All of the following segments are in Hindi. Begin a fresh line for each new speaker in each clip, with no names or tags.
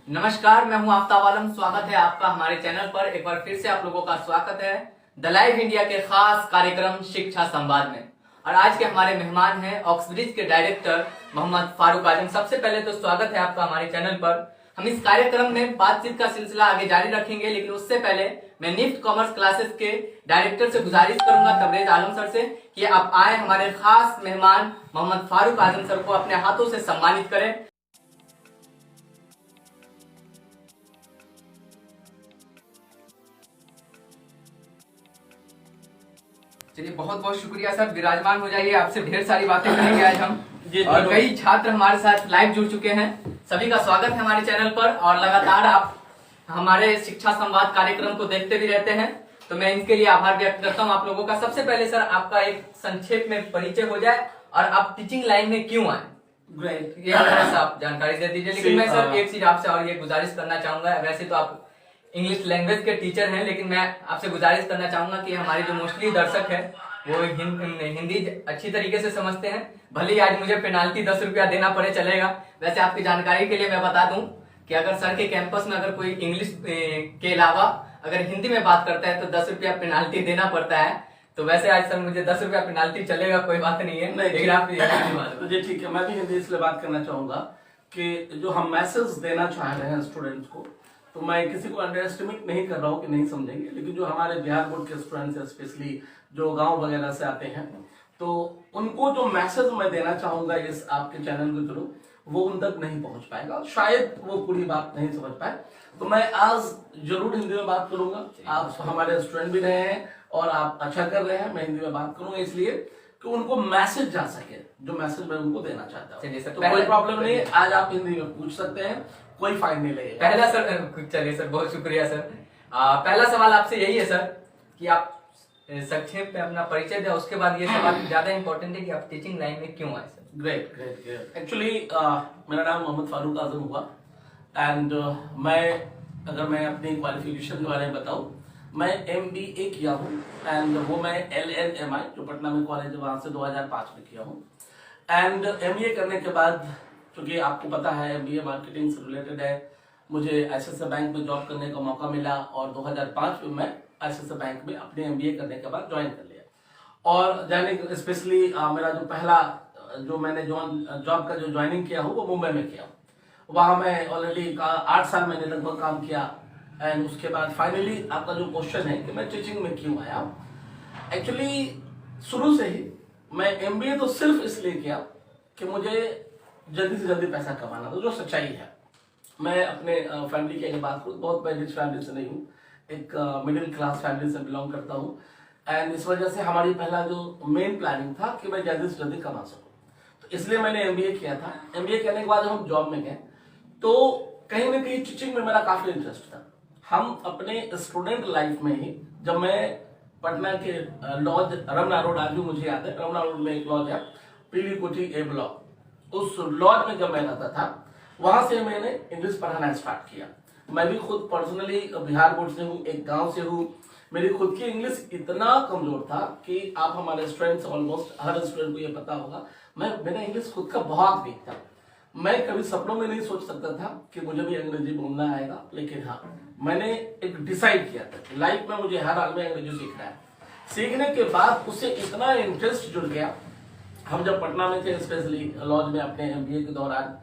नमस्कार, मैं हूं आफ्ताब आलम। स्वागत है आपका हमारे चैनल पर। एक बार फिर से आप लोगों का स्वागत है द लाइव इंडिया के खास कार्यक्रम शिक्षा संवाद में। और आज के हमारे मेहमान हैं ऑक्सब्रिज के डायरेक्टर मोहम्मद फारूक आजम। सबसे पहले तो स्वागत है आपका हमारे चैनल पर। हम इस कार्यक्रम में बातचीत का सिलसिला आगे जारी रखेंगे, लेकिन उससे पहले मैं निफ्ट कॉमर्स क्लासेस के डायरेक्टर से गुजारिश करूंगा, तबरेज आलम सर से, कि आप आए हमारे खास मेहमान मोहम्मद फारूक आजम सर को अपने हाथों से सम्मानित करें। चलिए, बहुत बहुत शुक्रिया सर। विराजमान हो जाइए, आपसे ढेर सारी बातें करेंगे आज हम। और कई छात्र हमारे साथ लाइव जुड़ चुके हैं। सभी का स्वागत है हमारे चैनल पर। और लगातार आप हमारे शिक्षा संवाद कार्यक्रम को देखते भी रहते हैं, तो मैं इनके लिए आभार व्यक्त करता हूं आप लोगों का। सबसे पहले सर, आपका एक संक्षेप में परिचय हो जाए और आप टीचिंग लाइन में क्यों आए,
ग्रेट,
ये थोड़ा सा आप जानकारी दे दीजिए। लेकिन मैं सर एक चीज आपसे और ये गुजारिश करना चाहूंगा, वैसे तो आप इंग्लिश लैंग्वेज के टीचर हैं, लेकिन मैं आपसे गुजारिश करना चाहूंगा कि हमारे जो मोस्टली दर्शक है वो हिंदी अच्छी तरीके से समझते हैं। भले ही आज मुझे पेनाल्टी 10 रुपया देना पड़े, चलेगा। वैसे आपकी जानकारी के लिए मैं बता दूं कि अगर सर के कैंपस में अगर कोई इंग्लिश के अलावा अगर हिंदी में बात करता है तो 10 रुपया पेनाल्टी देना पड़ता है। तो वैसे आज सर मुझे 10 रुपया पेनाल्टी चलेगा, कोई बात नहीं है। लेकिन आप
तो जी ठीक है, मैं भी हिंदी इसलिए बात करना चाहूंगा कि जो हम मैसेज देना चाह रहे हैं स्टूडेंट्स को, तो मैं किसी को अंडर एस्टिमेट नहीं कर रहा हूँ कि नहीं समझेंगे, लेकिन जो हमारे बिहार बोर्ड के स्टूडेंट्स हैं, स्पेशली जो गांव वगैरह से आते हैं, तो उनको जो मैसेज मैं देना चाहूंगा इस आपके चैनल के थ्रू, वो उन तक नहीं पहुंच पाएगा, शायद वो पूरी बात नहीं समझ पाए। तो मैं आज जरूर हिंदी में बात करूंगा। आप हमारे स्टूडेंट भी रहे हैं और आप अच्छा कर रहे हैं। मैं हिंदी में बात करूंगा इसलिए कि उनको मैसेज जा सके, जो मैसेज मैं उनको देना चाहता हूँ। तो कोई प्रॉब्लम नहीं है, आज आप हिंदी में पूछ सकते हैं, कोई फाइन नहीं लगेगा।
पहला सर, चलिए सर, बहुत शुक्रिया सर। पहला सवाल आपसे यही है सर कि आप संक्षेप में अपना परिचय दें। उसके बाद ये सवाल ज्यादा इंपॉर्टेंट है कि आप टीचिंग लाइन में क्यों आए sir.
Great great great. Actually मेरा नाम मोहम्मद फारूक आजम हुआ एंड मैं अपनी क्वालिफिकेशन के बारे में बताऊं, मैं MBA किया हूँ एंड वो मैं LNMI जो पटना में कॉलेज है वहां से 2005 में किया हूँ। एंड MBA करने के बाद, क्योंकि आपको पता है MBA मार्केटिंग से रिलेटेड है, मुझे ICICI बैंक में जॉब करने का मौका मिला और 2005 में मैं ICICI बैंक में अपने MBA करने के बाद ज्वाइन कर लिया। और जाने स्पेशली मेरा जो पहला जो मैंने जॉब का जो ज्वाइनिंग किया हूँ वो मुंबई में किया हूँ। वहां मैं ऑलरेडी 8 साल मैंने लगभग काम किया। एंड उसके बाद फाइनली आपका जो क्वेश्चन है कि मैं टीचिंग में क्यों आया, एक्चुअली शुरू से ही मैं MBA तो सिर्फ इसलिए किया कि मुझे जल्दी से जल्दी पैसा कमाना था, जो सच्चाई है। मैं अपने फैमिली की अगर बात करूँ, बहुत मैं रिच फैमिली से नहीं हूँ, एक मिडिल क्लास फैमिली से बिलोंग करता हूँ। एंड इस वजह से हमारी पहला जो मेन प्लानिंग था कि मैं जल्दी से जल्दी कमा सकूँ, तो इसलिए मैंने MBA किया था। MBA करने के बाद हम जॉब में गए तो कहीं ना कहीं टीचिंग में मेरा काफी इंटरेस्ट था। हम अपने स्टूडेंट लाइफ में ही, जब मैं पटना के लॉज रमना रोड, आज भी मुझे याद है, रमना रोड में एक लॉज है पीली कोठी A ब्लॉक, उस लॉज में जब मैं रहता था, वहां से मैंने इंग्लिश पढ़ाना स्टार्ट किया। मैं भी खुद पर्सनली बिहार बोर्ड से हूँ, एक गांव से हूँ। मेरी खुद की इंग्लिश इतना कमजोर था कि आप हमारे स्टूडेंट्स, ऑलमोस्ट हर स्टूडेंट को ये पता होगा, मेरा इंग्लिश खुद का बहुत वीक था। मैं कभी सपनों में नहीं सोच सकता था कि मुझे भी अंग्रेजी बोलना आएगा, लेकिन हाँ, मैंने एक डिसाइड किया था कि लाइफ में मुझे हर हाल में अंग्रेजी सीखना है। सीखने के बाद उससे इतना इंटरेस्ट जुड़ गया। हम जब पटना में थे, स्पेशली लॉज में अपने MBA के दौरान,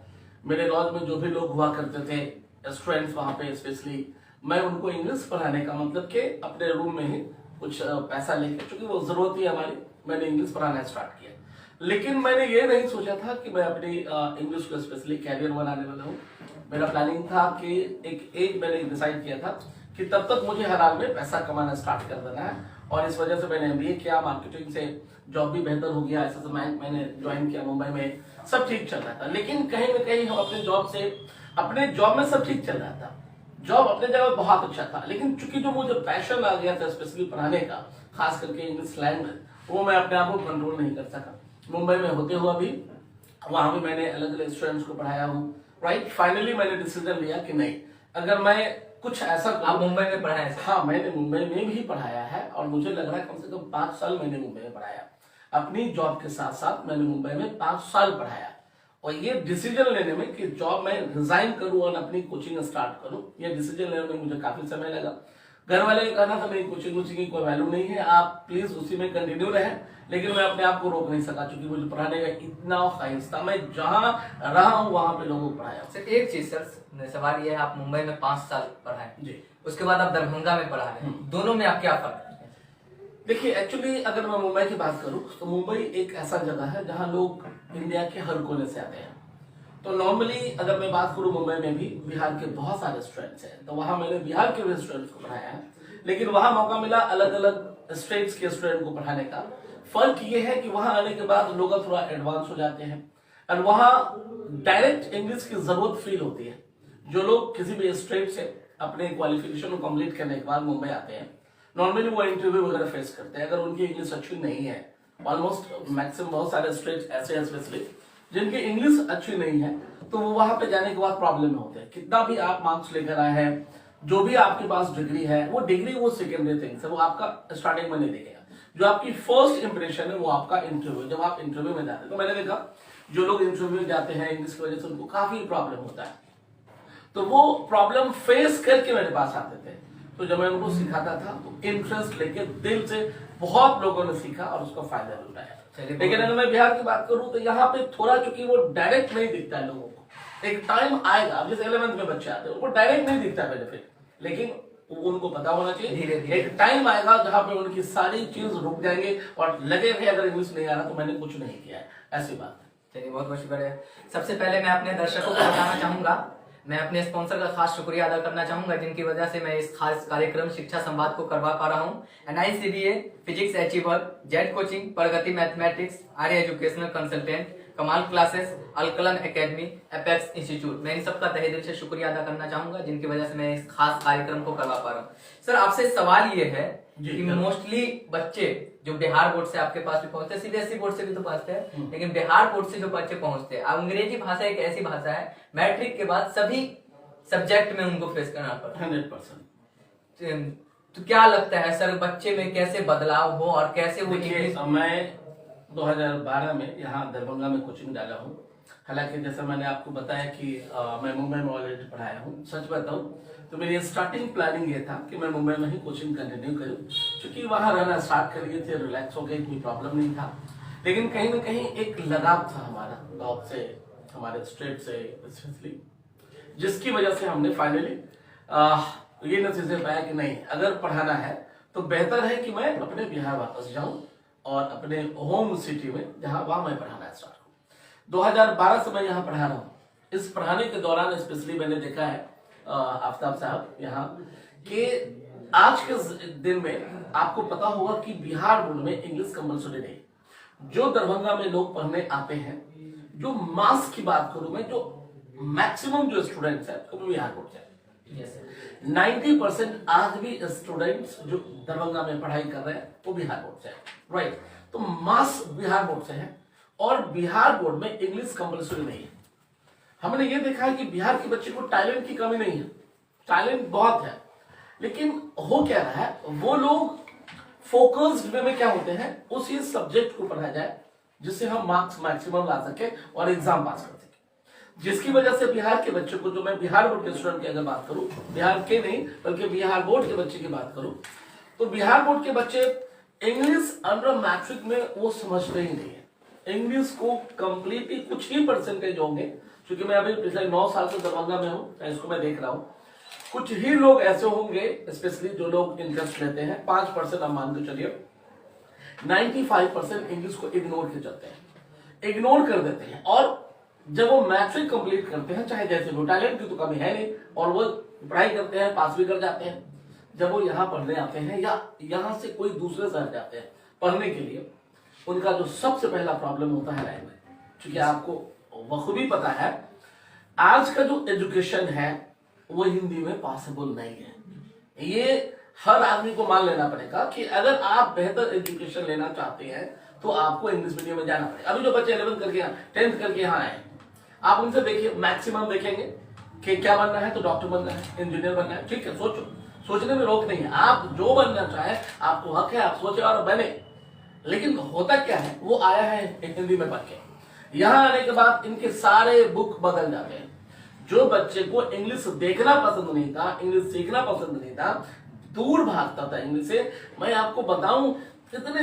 मेरे लॉज में जो भी लोग हुआ करते थे स्टूडेंट्स वहां पे, स्पेशली मैं उनको इंग्लिश पढ़ाने का मतलब कि अपने रूम में ही कुछ पैसा लेके, क्योंकि वो जरूरत थी हमारी, मैंने इंग्लिश पढ़ाना स्टार्ट किया। लेकिन मैंने ये नहीं सोचा था कि मैं अपनी इंग्लिश को स्पेशली कैरियर बनाने वाला हूँ। मेरा प्लानिंग था कि एक एज मैंने डिसाइड किया था कि तब तक मुझे हर हाल में पैसा कमाना स्टार्ट कर देना है। और इस वजह से मैंने MBA किया, मार्केटिंग से जॉब भी बेहतर हो गया, ICICI बैंक मैंने ज्वाइन किया मुंबई में, सब ठीक चल रहा था। लेकिन कहीं ना कहीं हम अपने जॉब में सब ठीक चल रहा था, जॉब अपने जगह बहुत अच्छा था, लेकिन चूंकि जो मुझे पैशन आ गया था स्पेशली पढ़ाने का, खास करके इंग्लिश लैंग्वेज, वो मैं अपने आप को कंट्रोल नहीं कर सका। मुंबई में होते हुआ भी वहां भी मैंने अलग अलग स्टूडेंट्स को पढ़ाया हूँ। राइट, फाइनली मैंने डिसीजन लिया कि नहीं, अगर मैं कुछ ऐसा।
आप मुंबई में पढ़ाया है?
हाँ, मैंने मुंबई में भी पढ़ाया है और मुझे लग रहा है कम से कम 5 साल मैंने मुंबई में पढ़ाया। अपनी जॉब के साथ साथ मैंने मुंबई में 5 साल पढ़ाया और ये डिसीजन लेने में कि जॉब में रिजाइन करूं और अपनी कोचिंग स्टार्ट करूं, ये डिसीजन लेने में मुझे काफी समय लगा। घर वाले का कहना था मेरी कोचिंग की कोई वैल्यू नहीं है, आप प्लीज उसी में कंटिन्यू रहें, लेकिन मैं अपने आप को रोक नहीं सका क्योंकि मुझे पढ़ाने का इतना ख्वाहिश था। मैं जहां रहा हूं वहां पे लोगों को पढ़ाया।
सर एक चीज सर, सवाल ये है, आप मुंबई में 5 साल पढ़ाए
जी,
उसके बाद आप दरभंगा में पढ़ा रहे हैं, दोनों में आप क्या फर्क है?
देखिए एक्चुअली अगर मैं मुंबई की बात करूं तो मुंबई एक ऐसा जगह है जहां लोग इंडिया के हर कोने से आते हैं। तो नॉर्मली अगर मैं बात करूं मुंबई में भी बिहार के बहुत सारे स्टूडेंट्स हैं, तो वहां मैंने बिहार के भी स्टूडेंट्स को पढ़ाया है, लेकिन वहां मौका मिला अलग अलग स्टेट्स के स्टूडेंट को पढ़ाने का। फर्क ये है कि वहां आने के बाद लोग थोड़ा एडवांस हो जाते हैं और वहां डायरेक्ट इंग्लिश की जरूरत फील होती है। जो लोग किसी भी स्टेट से अपने क्वालिफिकेशन को कंप्लीट करने के बाद मुंबई आते हैं, नॉर्मली वो इंटरव्यू वगैरह फेस करते हैं। अगर उनकी इंग्लिश अच्छी नहीं है, ऑलमोस्ट मैक्सिमम बहुत सारे स्टेट ऐसे हैं स्पेशली जिनकी इंग्लिश अच्छी नहीं है, तो वो वहां पे जाने के बाद प्रॉब्लम में होते हैं। कितना भी आप मार्क्स लेकर आए हैं, जो भी आपके पास डिग्री है, वो डिग्री वो सेकेंडरी थिंग्स है, वो आपका स्टार्टिंग में नहीं देखेगा। जो आपकी फर्स्ट इंप्रेशन है वो आपका इंटरव्यू, जब आप इंटरव्यू में जाते हैं। तो मैंने देखा जो लोग इंटरव्यू में जाते हैं इंग्लिश की वजह से उनको काफी प्रॉब्लम होता है, तो वो प्रॉब्लम फेस करके मेरे पास आते थे। तो जब मैं उनको सिखाता था तो इंटरेस्ट लेके दिल से बहुत लोगों ने सीखा और उसका फायदा भी उठाया। लेकिन अगर मैं बिहार की बात करूं तो यहाँ पे थोड़ा चूंकि वो डायरेक्ट नहीं दिखता है लोगों को, एक टाइम आएगा। अब जैसे 11th में बच्चे आते हैं उनको डायरेक्ट नहीं दिखता बेनिफिट, लेकिन उनको पता होना चाहिए
धीरे धीरे
एक टाइम आएगा जहां पे उनकी सारी चीज रुक जाएंगे और लगेगा कि अगर इंग्लिश नहीं आ रहा तो मैंने कुछ नहीं किया है, ऐसी बात है।
चलिए बहुत बहुत शुक्रिया। सबसे पहले मैं अपने दर्शकों को बताना चाहूंगा, मैं अपने स्पॉन्सर का खास शुक्रिया अदा करना चाहूंगा जिनकी वजह से मैं इस खास कार्यक्रम शिक्षा संवाद को करवा पा रहा हूँ। NICBA, physics achiever, Z coaching, Pragati mathematics, Arya educational consultant, Kamal classes, Alkalam academy, apex institute, मैं इन सबका तहे दिल से शुक्रिया अदा करना चाहूंगा जिनकी वजह से मैं इस खास कार्यक्रम को करवा पा रहा हूँ। सर आपसे सवाल ये है कि मोस्टली बच्चे जो बिहार बोर्ड से आपके पास भी पहुंचते हैं, CBSE बोर्ड से भी तो पहुंचते हैं, लेकिन बिहार बोर्ड से जो बच्चे पहुंचते हैं, अंग्रेजी भाषा एक ऐसी भाषा है मैट्रिक के बाद सभी सब्जेक्ट में उनको फेस करना पड़ता है
100%।
तो क्या लगता है सर बच्चे में कैसे बदलाव हो और कैसे वो इंग्लिश?
मैं 2012 में यहाँ दरभंगा में कोचिंग डाला हूँ। हालांकि जैसा मैंने आपको बताया कि मैं मुंबई में ऑलरेडी पढ़ाया हूँ। सच बताऊँ तो मेरी स्टार्टिंग प्लानिंग ये था कि मैं मुंबई में ही कोचिंग कंटिन्यू करूँ, क्योंकि वहाँ रहना स्टार्ट कर लिए थे, रिलैक्स हो गए, कोई प्रॉब्लम नहीं था। लेकिन कहीं ना कहीं एक लगाव था हमारा गाँव से, हमारे स्टेट से स्पेशली, जिसकी वजह से हमने फाइनली ये नतीजे पाया कि नहीं, अगर पढ़ाना है तो बेहतर है कि मैं अपने बिहार वापस जाऊं और अपने होम सिटी में जहां वहां मैं पढ़ाना स्टार्ट करूं। 2012 से मैं यहाँ पढ़ा रहा हूँ। इस पढ़ाने के दौरान स्पेशली मैंने देखा है आफ्ताब साहब यहाँ कि आज के दिन में आपको पता होगा कि बिहार बोर्ड में इंग्लिश कंपल्सरी नहीं। जो दरभंगा में लोग पढ़ने आते हैं, जो मास की बात करूं मैं, जो मैक्सिमम जो स्टूडेंट्स है वो बिहार बोर्ड से 90% आज भी स्टूडेंट्स जो दरभंगा में पढ़ाई कर रहे हैं वो बिहार बोर्ड से है, राइट। तो मास बिहार बोर्ड से है और बिहार बोर्ड में इंग्लिश कंपल्सरी नहीं है। हमने ये देखा है कि बिहार के बच्चे को टैलेंट की कमी नहीं है, टैलेंट बहुत है, लेकिन हो क्या रहा है, वो लोग फोकस्ड वे में क्या होते हैं, उसी सब्जेक्ट को पढ़ाया जाए जिससे हम मार्क्स मैक्सिमम ला सके और एग्जाम पास कर सके। जिसकी वजह से बिहार के बच्चे को, जो मैं बिहार बोर्ड के स्टूडेंट की अगर बात करूं, बिहार के नहीं बल्कि बिहार बोर्ड के बच्चे की बात करूं, तो बिहार बोर्ड के बच्चे इंग्लिश अंडर मैट्रिक में वो समझते ही नहीं है। इंग्लिश को कंप्लीटली कुछ ही परसेंटेज होंगे, क्योंकि मैं अभी पिछले 9 साल से दरभंगा में हूँ, इसको मैं देख रहा हूँ। कुछ ही लोग ऐसे होंगे स्पेशली जो लोग इंटरेस्ट लेते हैं, 5% आप मान के चलिए, 95% इंग्लिश को इग्नोर के चलते हैं, इग्नोर कर देते हैं। और जब वो मैट्रिक कंप्लीट करते हैं, चाहे जैसे वो, टैलेंट की तो कमी है नहीं और वो पढ़ाई करते हैं, पास भी कर जाते हैं। जब वो यहाँ पढ़ने आते हैं या यहाँ से कोई दूसरे शहर जाते हैं पढ़ने के लिए, उनका जो सबसे पहला प्रॉब्लम होता है लैंग्वेज। क्योंकि आपको बखूबी पता है आज का जो एजुकेशन है वो हिंदी में पॉसिबल नहीं है। ये हर आदमी को मान लेना पड़ेगा कि अगर आप बेहतर एजुकेशन लेना चाहते हैं तो आपको इंग्लिश मीडियम में जाना पड़ेगा। अभी जो बच्चे 11th करके 10th करके यहाँ आए, आप उनसे देखिए, मैक्सिमम देखेंगे कि क्या बनना है, तो डॉक्टर बनना है, इंजीनियर बनना है, ठीक है, सोचो, सोचने में रोक नहीं है। आप जो बनना चाहे, आपको हक है, आप सोचे और बने। लेकिन होता क्या है, वो आया है हिंदी में पढ़ के, यहाँ आने के बाद इनके सारे बुक बदल जाते हैं। जो बच्चे को इंग्लिश देखना पसंद नहीं था, इंग्लिश सीखना पसंद नहीं था, दूर भागता था इंग्लिश से, मैं आपको बताऊं कितने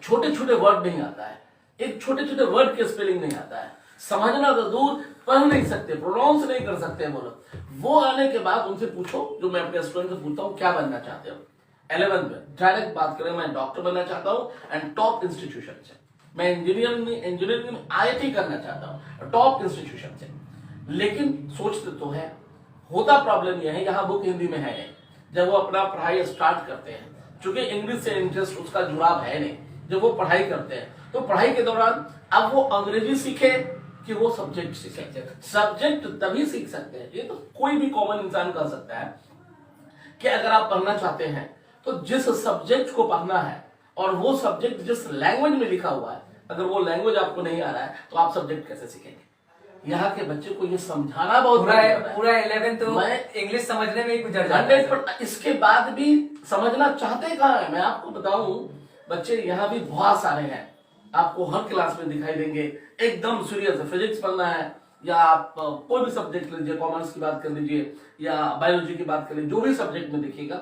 छोटे छोटे वर्ड नहीं आता है, एक छोटे छोटे वर्ड के स्पेलिंग नहीं आता है, समझना तो दूर, पढ़ नहीं सकते, प्रोनाउंस नहीं कर सकते वो लोग। वो आने के बाद उनसे पूछो, जो मैं अपने स्टूडेंट से पूछता हूँ क्या बनना चाहते हो 11th में, डायरेक्ट बात करें मैं डॉक्टर बनना चाहता हूँ एंड टॉप इंस्टीट्यूशन से, मैं इंजीनियरिंग में IIT करना चाहता हूँ टॉप इंस्टीट्यूशन से। लेकिन सोचते तो है, होता प्रॉब्लम यह है यहाँ बुक हिंदी में है नहीं। जब वो अपना पढ़ाई स्टार्ट करते हैं, चूंकि इंग्लिश से इंटरेस्ट उसका जुड़ाव है नहीं, जब वो पढ़ाई करते हैं तो पढ़ाई के दौरान अब वो अंग्रेजी सीखे कि वो सब्जेक्ट सीखे। सब्जेक्ट तभी सीख सकते हैं, ये तो कोई भी कॉमन इंसान कर सकता है कि अगर आप पढ़ना चाहते हैं तो जिस सब्जेक्ट को पढ़ना है और वो सब्जेक्ट जिस लैंग्वेज में लिखा हुआ है, अगर वो लैंग्वेज आपको नहीं आ रहा है तो आप सब्जेक्ट कैसे सीखेंगे? यहाँ के बच्चे को ये समझाना बहुत
पूरा 11 तो मैं इंग्लिश समझने में ही गुजर जाता है।
100%। इसके बाद भी समझना चाहते कहाँ है? मैं आपको बताऊं, बच्चे यहाँ भी बहुत सारे हैं, आपको हर क्लास में दिखाई देंगे एकदम सीरियस। फिजिक्स पढ़ना है या आप कोई भी सब्जेक्ट लीजिए, कॉमर्स की बात कर लीजिए या बायोलॉजी की बात कर लीजिए, जो भी सब्जेक्ट में देखिएगा,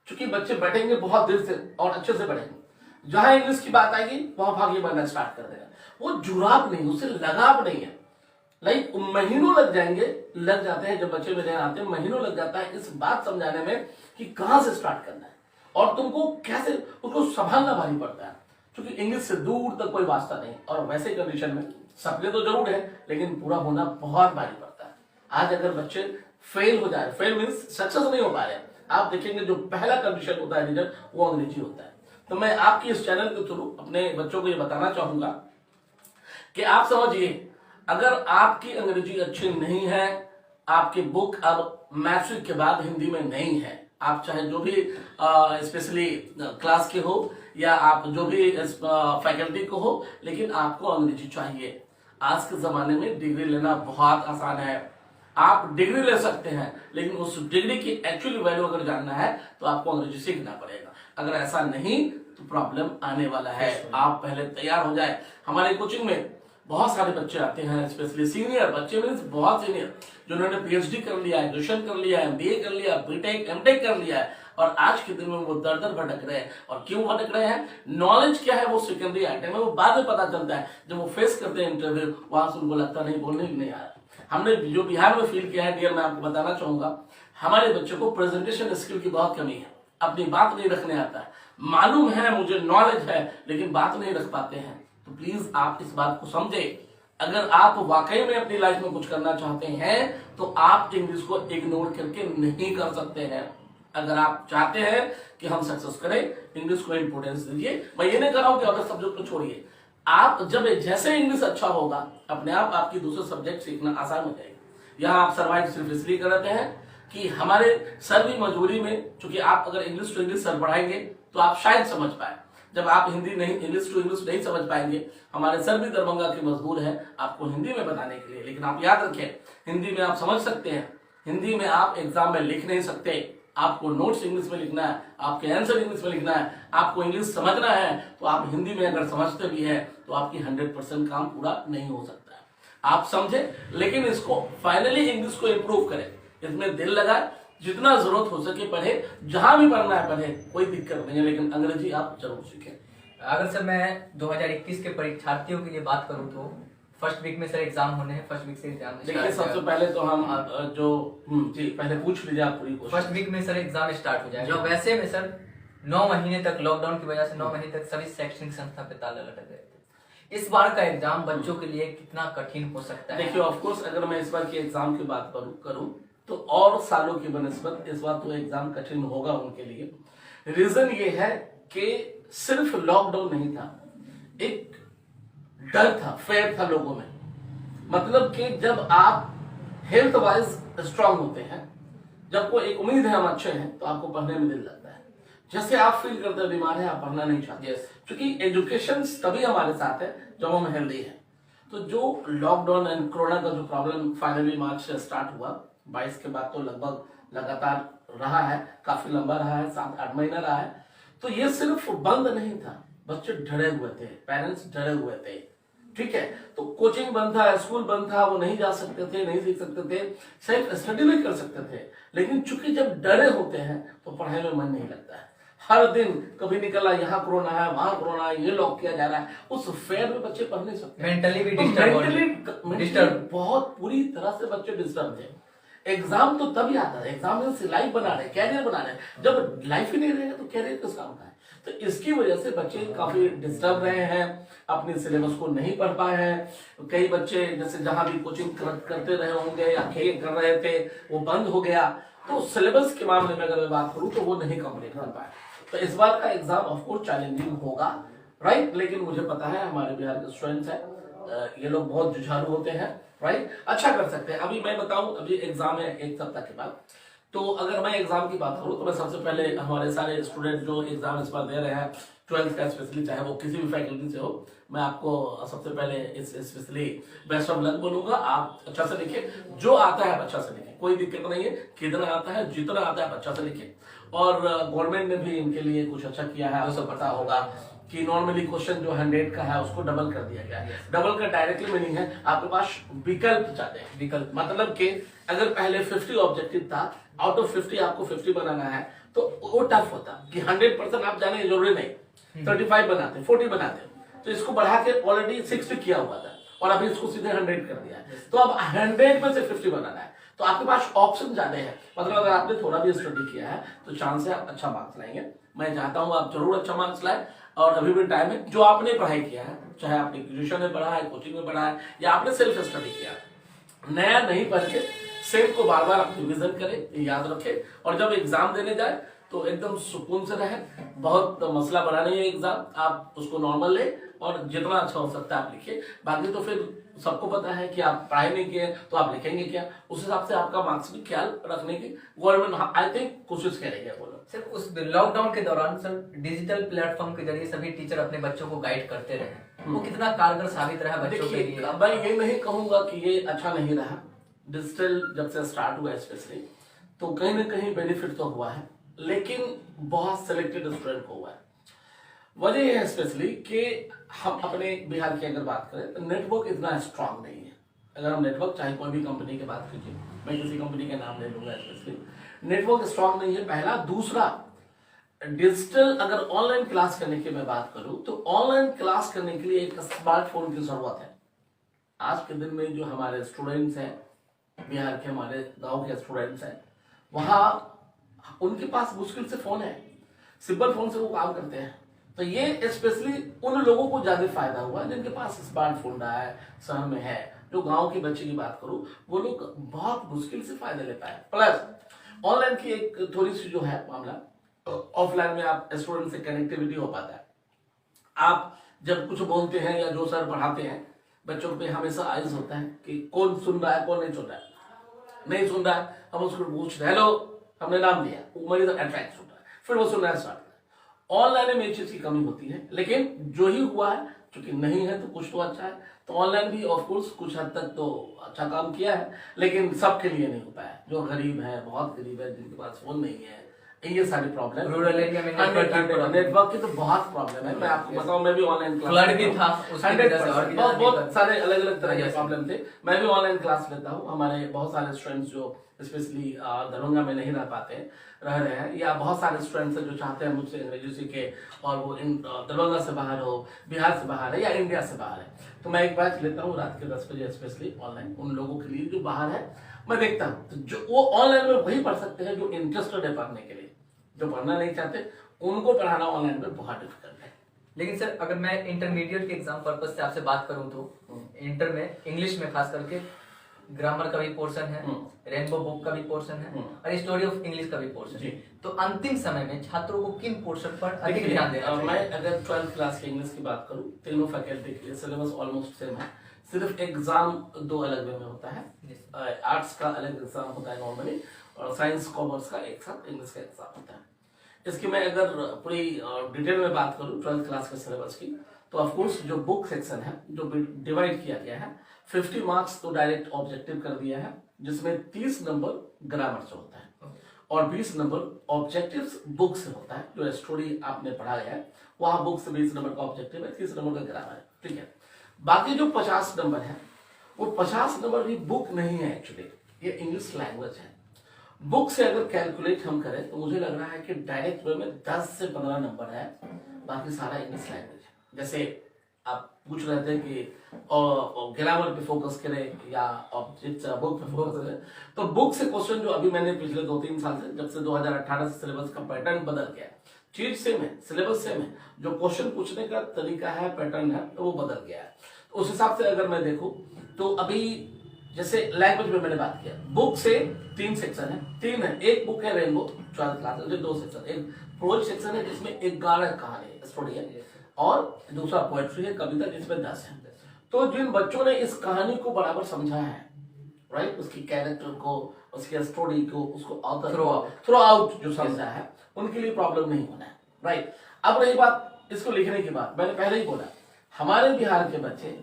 चूंकि बच्चे बैठेंगे बहुत देर से और अच्छे से पढ़ेंगे। जहां इंग्लिश की बात आएगी वहां भागी बनना स्टार्ट कर देगा। वो जुड़ाव नहीं, उससे लगाव नहीं है। लाइक महीनों लग जाते हैं, जब बच्चे मेरे आते हैं महीनों लग जाता है इस बात समझाने में कि कहां से स्टार्ट करना है और तुमको कैसे उसको संभालना भारी पड़ता है, क्योंकि इंग्लिश से दूर तक कोई वास्ता नहीं। और वैसे कंडीशन में सपने तो जरूर है लेकिन पूरा होना बहुत भारी पड़ता है। आज अगर बच्चे फेल हो जाए, फेल मीन्स सक्सेस नहीं हो पा रहे, आप देखेंगे जो पहला कंडीशन होता है रिजल्ट, वो अंग्रेजी होता है। तो मैं आपकी इस चैनल के थ्रू अपने बच्चों को ये बताना चाहूंगा कि आप समझिए, अगर आपकी अंग्रेजी अच्छी नहीं है, आपकी बुक अब मैट्रिक के बाद हिंदी में नहीं है, आप चाहे जो भी स्पेशली क्लास के हो या आप जो भी फैकल्टी को हो, लेकिन आपको अंग्रेजी चाहिए। आज के जमाने में डिग्री लेना बहुत आसान है, आप डिग्री ले सकते हैं, लेकिन उस डिग्री की एक्चुअली वैल्यू अगर जानना है तो आपको अंग्रेजी सीखना पड़ेगा। अगर ऐसा नहीं तो प्रॉब्लम आने वाला है। आप पहले तैयार हो जाए। हमारे कोचिंग में बहुत सारे बच्चे आते हैं, स्पेशली सीनियर बच्चे मीन्स बहुत सीनियर, जिन्होंने PhD कर लिया है, ग्रेजुएशन कर लिया है, MBA कर लिया, BTech MTech कर लिया है, और आज के दिन में वो दर दर भटक रहे हैं। और क्यों भटक रहे हैं? नॉलेज क्या है वो सेकेंडरी आइटम है, वो बाद में पता चलता है। जब वो फेस करते हैं इंटरव्यू, वहां से उनको लगता नहीं, बोलने भी नहीं आ रहा। हमने जो बिहार में फील किया है डियर, मैं आपको बताना चाहूंगा, हमारे बच्चों को प्रेजेंटेशन स्किल की बहुत कमी है, अपनी बात नहीं रखने आता है। मालूम है मुझे, नॉलेज है, लेकिन बात नहीं रख पाते हैं। तो प्लीज आप इस बात को समझे। अगर आप वाकई में अपनी लाइफ में कुछ करना चाहते हैं तो आप इंग्लिश को इग्नोर करके नहीं कर सकते हैं। अगर आप चाहते हैं कि हम सक्सेस करें, इंग्लिश को इंपोर्टेंस दीजिए। मैं ये नहीं कर रहा हूं कि अदर सब्जेक्ट को छोड़िए। आप जब जैसे इंग्लिश अच्छा होगा, अपने आप आपकी दूसरे सब्जेक्ट सीखना आसान हो जाएगा। यहाँ आप सर्वाइव सिर्फ इसलिए करते हैं कि हमारे सर भी मजबूरी में, चूंकि आप अगर इंग्लिश टू इंग्लिश सर पढ़ाएंगे तो आप शायद समझ पाए। जब आप हिंदी नहीं, इंग्लिश टू इंग्लिश नहीं समझ पाएंगे, हमारे सर भी दरभंगा के मजबूर है आपको हिंदी में बताने के लिए। लेकिन आप याद रखें, हिंदी में आप समझ सकते हैं, हिंदी में आप एग्जाम में लिख नहीं सकते। आपको नोट्स इंग्लिश में लिखना है, आपके आंसर इंग्लिश में लिखना है, आपको इंग्लिश समझना है। तो आप हिंदी में अगर समझते भी है तो आपकी 100% काम पूरा नहीं हो सकता है। आप समझे, लेकिन इसको फाइनली इंग्लिश को इंप्रूव करें, इसमें दिल लगाए, जितना जरूरत हो सके पढ़े, जहां भी पढ़ना है पढ़े, कोई दिक्कत नहीं है, लेकिन अंग्रेजी आप जरूर सीखें।
अगर सर मैं 2021 के परीक्षार्थियों की ये बात करूं तो फर्स्ट वीक में सर एग्जाम होने हैं, फर्स्ट वीक से एग्जाम।
देखिए सबसे पहले तो हम जो जी पहले पूछ लीजिए आप पूरी क्वेश्चन।
फर्स्ट वीक में सर एग्जाम स्टार्ट हो जाएगा। जो वैसे में सर 9 महीने तक लॉकडाउन की वजह से 9 महीने तक सभी शैक्षणिक संस्था पे ताला लटक गए थे। इस बार का एग्जाम बच्चों के लिए कितना कठिन हो सकता है?
देखिए ऑफ कोर्स अगर मैं इस बार की एग्जाम की बात करूं तो और सालों की बनस्पत इस बार तो एग्जाम कठिन होगा उनके लिए। रीजन ये है कि सिर्फ लॉकडाउन नहीं था, एक डर था, फेयर था लोगों में। मतलब कि जब आप हेल्थ वाइज स्ट्रांग होते हैं, जब कोई एक उम्मीद है हम अच्छे हैं, तो आपको पढ़ने में दिल लगता है। जैसे आप फील करते हैं बीमार है, आप पढ़ना नहीं चाहते, क्योंकि एजुकेशन तभी हमारे साथ है जब हम हेल्दी हैं। तो जो लॉकडाउन एंड कोरोना का जो प्रॉब्लम फाइनली मार्च से स्टार्ट हुआ, 22 के बाद तो लगभग लगातार रहा है, काफी लंबा रहा है, 7-8 महीना रहा है। तो ये सिर्फ बंद नहीं था, बच्चे डरे हुए थे, पेरेंट्स डरे हुए थे, ठीक है। तो कोचिंग बंद था, स्कूल बंद था, वो नहीं जा सकते थे, नहीं सीख सकते थे, सेल्फ स्टडी भी कर सकते थे, लेकिन चूंकि जब डरे होते हैं तो पढ़ाई में मन नहीं लगता है। हर दिन कभी निकला, यहाँ कोरोना है, वहां कोरोना है, ये लॉक किया जा रहा है, उस फेयर में बच्चे पढ़ नहीं सकते।
मेंटली भी
डिस्टर्ब, बहुत पूरी तरह से बच्चे डिस्टर्ब थे। एग्जाम तो तभी आता है, एग्जाम से लाइफ बना रहे, कैरियर बना रहे, जब लाइफ ही नहीं रहेगा तो कैरियर किस काम का है। तो इसकी वजह से बच्चे काफी डिस्टर्ब रहे हैं, अपने सिलेबस को नहीं पढ़ पाए हैं। कई बच्चे जैसे जहां भी कोचिंग करते रहे होंगे या खेल कर रहे थे, वो बंद हो गया, तो सिलेबस के मामले में अगर मैं बात करूं तो वो नहीं कंप्लीट कर पाए। तो इस बार का एग्जाम ऑफ कोर्स चैलेंजिंग होगा, राइट। लेकिन मुझे पता है हमारे बिहार के स्टूडेंट्स हैं, ये लोग बहुत जुझारू होते हैं, राइट, अच्छा कर सकते हैं। अभी मैं बताऊं, अभी एग्जाम है एक सप्ताह के बाद, तो अगर मैं एग्जाम की बात करूं तो मैं सबसे पहले हमारे सारे स्टूडेंट जो एग्जाम इस बार दे रहे हैं 12th का स्पेशली, चाहे वो किसी भी फैकल्टी से हो, मैं आपको सबसे पहले इस स्पेशली बेस्ट ऑफ लक बोलूंगा। आप अच्छा से लिखिए, जो आता है अच्छा से लिखिए, कोई दिक्कत नहीं है, कितना आता है जितना आता है अच्छा से लिखिए। और गवर्नमेंट ने भी इनके लिए कुछ अच्छा किया है, आपको पता होगा कि नॉर्मली क्वेश्चन जो 100 का है उसको डबल कर दिया गया है। डबल का डायरेक्टली मीनिंग है आपके पास विकल्प ज्यादा है। विकल्प मतलब कि अगर पहले 50 ऑब्जेक्टिव था, आउट ऑफ 50 आपको 50 बनाना है, तो वो टफ होता कि 100% आप जाने जरूरी नहीं, 35 बनाते, 40 बनाते, तो इसको बढ़ा के ऑलरेडी 60 किया हुआ था और अभी इसको सीधे 100 कर दिया है। तो अब 100 में से 50 बनाना है, तो आपके पास ऑप्शन ज्यादा है। मतलब अगर आपने थोड़ा भी स्टडी किया है तो चांस है आप अच्छा मार्क्स लाएंगे। मैं चाहता हूं आप जरूर अच्छा मार्क्स लाए, और अभी भी टाइम है। जो आपने पढ़ाई किया है, चाहे आपने ग्रेजुएशन में पढ़ा है, कोचिंग में पढ़ा है, या आपने सेल्फ स्टडी किया, नया नहीं पढ़ के सेम को बार बार आप रिविजन करें, याद रखें, और जब एग्जाम देने जाए तो एकदम सुकून से रहे। बहुत मसला बना नहीं है एग्जाम, आप उसको नॉर्मल ले और जितना अच्छा हो सकता है आप लिखिए। बाकी तो फिर सबको पता है कि आप पढ़ाई नहीं किए तो आप लिखेंगे क्या, उस हिसाब से आपका मार्क्स भी ख्याल रखने की गवर्नमेंट आई थिंक कोशिश करेगी। बोलो
सर, उस लॉकडाउन के दौरान सर डिजिटल प्लेटफॉर्म के जरिए सभी टीचर अपने बच्चों को गाइड करते रहे, वो कितना कारगर साबित रहा बच्चों के लिए?
मैं ये नहीं कहूंगा कि ये अच्छा नहीं रहा। डिजिटल जब से स्टार्ट हुआ स्पेशली, तो कहीं ना कहीं बेनिफिट तो हुआ है, लेकिन बहुत सिलेक्टेड स्टूडेंट को हुआ है। वजह यह है स्पेशली कि हम अपने बिहार की अगर बात करें तो नेटवर्क इतना स्ट्रांग नहीं है। अगर हम नेटवर्क, चाहे कोई भी कंपनी की बात कीजिए, मैं किसी कंपनी का नाम ले लूंगा स्पेशली, नेटवर्क स्ट्रांग नहीं है पहला। दूसरा, डिजिटल अगर ऑनलाइन क्लास करने की मैं बात करूं तो ऑनलाइन क्लास करने के लिए एक स्मार्टफोन की जरूरत है। आज के दिन में जो हमारे स्टूडेंट्स हैं, बिहार के हमारे गांव के स्टूडेंट्स हैं, वहां उनके पास मुश्किल से फोन है, सिंपल फोन से वो काम करते हैं। तो ये स्पेशली उन लोगों को ज्यादा फायदा हुआ जिनके पास स्मार्टफोन रहा है, शहर में है। जो गांव के बच्चे की बात करूं, वो लोग बहुत मुश्किल से फायदा ले पाए। प्लस ऑनलाइन की एक थोड़ी सी जो है मामला, ऑफलाइन में आप स्टूडेंट से कनेक्टिविटी हो पाता है। आप जब कुछ बोलते हैं या जो सर पढ़ाते हैं, बच्चों पे हमेशा आइज होता है कि कौन सुन रहा है, कौन नहीं सुन रहा है। नहीं सुन रहा है, हम उसको पूछ रहे, हेलो, हमने नाम दिया, वो मरीज अट्रैक्ट सुन रहा है, फिर वो सुनना स्टार्ट। ऑनलाइन में इस चीज की कमी होती है, लेकिन जो ही हुआ है, चूंकि नहीं है तो कुछ तो अच्छा है। तो ऑनलाइन भी ऑफ कोर्स कुछ हद तक तो अच्छा काम किया है, लेकिन सबके लिए नहीं हो पाया। जो गरीब है, बहुत गरीब है, जिनके पास फोन नहीं है, ये सारी प्रॉब्लम।
रूरल एरिया में
नेटवर्क की तो बहुत प्रॉब्लम है। मैं आपको बताऊं, मैं भी ऑनलाइन
फ्लड भी था,
बहुत सारे अलग अलग तरह के प्रॉब्लम थे। मैं भी ऑनलाइन क्लास लेता हूँ। हमारे बहुत सारे स्टूडेंट्स जो स्पेशली दरभंगा में नहीं रह रहे हैं, या बहुत सारे स्टूडेंट्स जो चाहते हैं मुझसे अंग्रेजी सीखे और वो दरभंगा से बाहर हो, बिहार से बाहर है या इंडिया से बाहर है, तो मैं एक बैच लेता हूँ रात के 10 बजे स्पेशली ऑनलाइन उन लोगों के लिए जो बाहर है। मैं देखता हूँ तो जो वो ऑनलाइन में वही पढ़ सकते हैं जो इंटरेस्टेड है पढ़ने के लिए। जो पढ़ना नहीं चाहते उनको पढ़ाना ऑनलाइन में बहुत डिफिकल्ट है।
लेकिन सर, अगर मैं इंटरमीडिएट के एग्जाम पर्पस से आपसे बात करूं तो इंटर में इंग्लिश में खास करके ग्रामर का भी पोर्शन है, रेनबो बुक का भी पोर्शन है और स्टोरी ऑफ इंग्लिश का भी पोर्शन है। तो अंतिम समय में छात्रों को किन पोर्शन पर अधिक ध्यान देना चाहिए?
मैं अगर 12th क्लास की इंग्लिश की बात करूं, तीनों फैकल्टी के लिए सिलेबस ऑलमोस्ट सेम है। सिर्फ एग्जाम दो अलग वे में होता है। आर्ट्स का अलग एग्जाम होता है नॉर्मली, और साइंस कॉमर्स का एक साथ इंग्लिश का एग्जाम होता है। इसकी मैं अगर पूरी डिटेल में बात करूं 12th क्लास के सिलेबस की, तो ऑफ कोर्स जो बुक सेक्शन है, जो डिवाइड किया गया है, 50 मार्क्स तो डायरेक्ट ऑब्जेक्टिव कर दिया है, जिसमें 30 नंबर ग्रामर से होता है और 20 नंबर ऑब्जेक्टिव बुक से होता है। जो स्टोरी आपने पढ़ा है वहां बुक से 20 नंबर का ऑब्जेक्टिव है, 30 नंबर का ग्रामर है, ठीक है। बाकी जो 50 नंबर है वो 50 नंबर भी बुक नहीं है एक्चुअली, ये इंग्लिश लैंग्वेज है। बुक से अगर कैलकुलेट हम करें तो मुझे लग रहा है कि डायरेक्ट वे में 10 से 15 नंबर है, बाकी सारा इंग्लिश लैंग्वेज है। जैसे आप पूछ रहे थे कि ग्रामर पे फोकस करें या ऑब्जेक्ट बुक पे फोकस करें, तो बुक से क्वेश्चन जो अभी मैंने पिछले 2-3 साल से, जब से 2018 से सिलेबस का पैटर्न बदल गया, चीज सेम है, सिलेबस सेम है, जो क्वेश्चन पूछने का तरीका है, पैटर्न है, तो वो बदल गया है। तो उस हिसाब से अगर मैं देखूं तो अभी जैसे लैंग्वेज में मैंने बात किया, बुक से 3 सेक्शन है, 3 है, एक बुक है रेनबो 12th क्लास, 2 सेक्शन, एक प्रोज सेक्शन है जिसमें 11 कहानी स्टोरी है, और दूसरा पोएट्री है, कविता, जिसमें 10 है। तो जिन बच्चों ने इस कहानी को बराबर समझा है, राइट, उसकी कैरेक्टर को, उसके स्टोरी को, उसको ऑथर थ्रू आउट जो समझा है, उनके लिए प्रॉब्लम नहीं होना है, राइट। अब रही बात इसको लिखने की बात, मैंने पहले ही बोला, हमारे बिहार के बच्चे,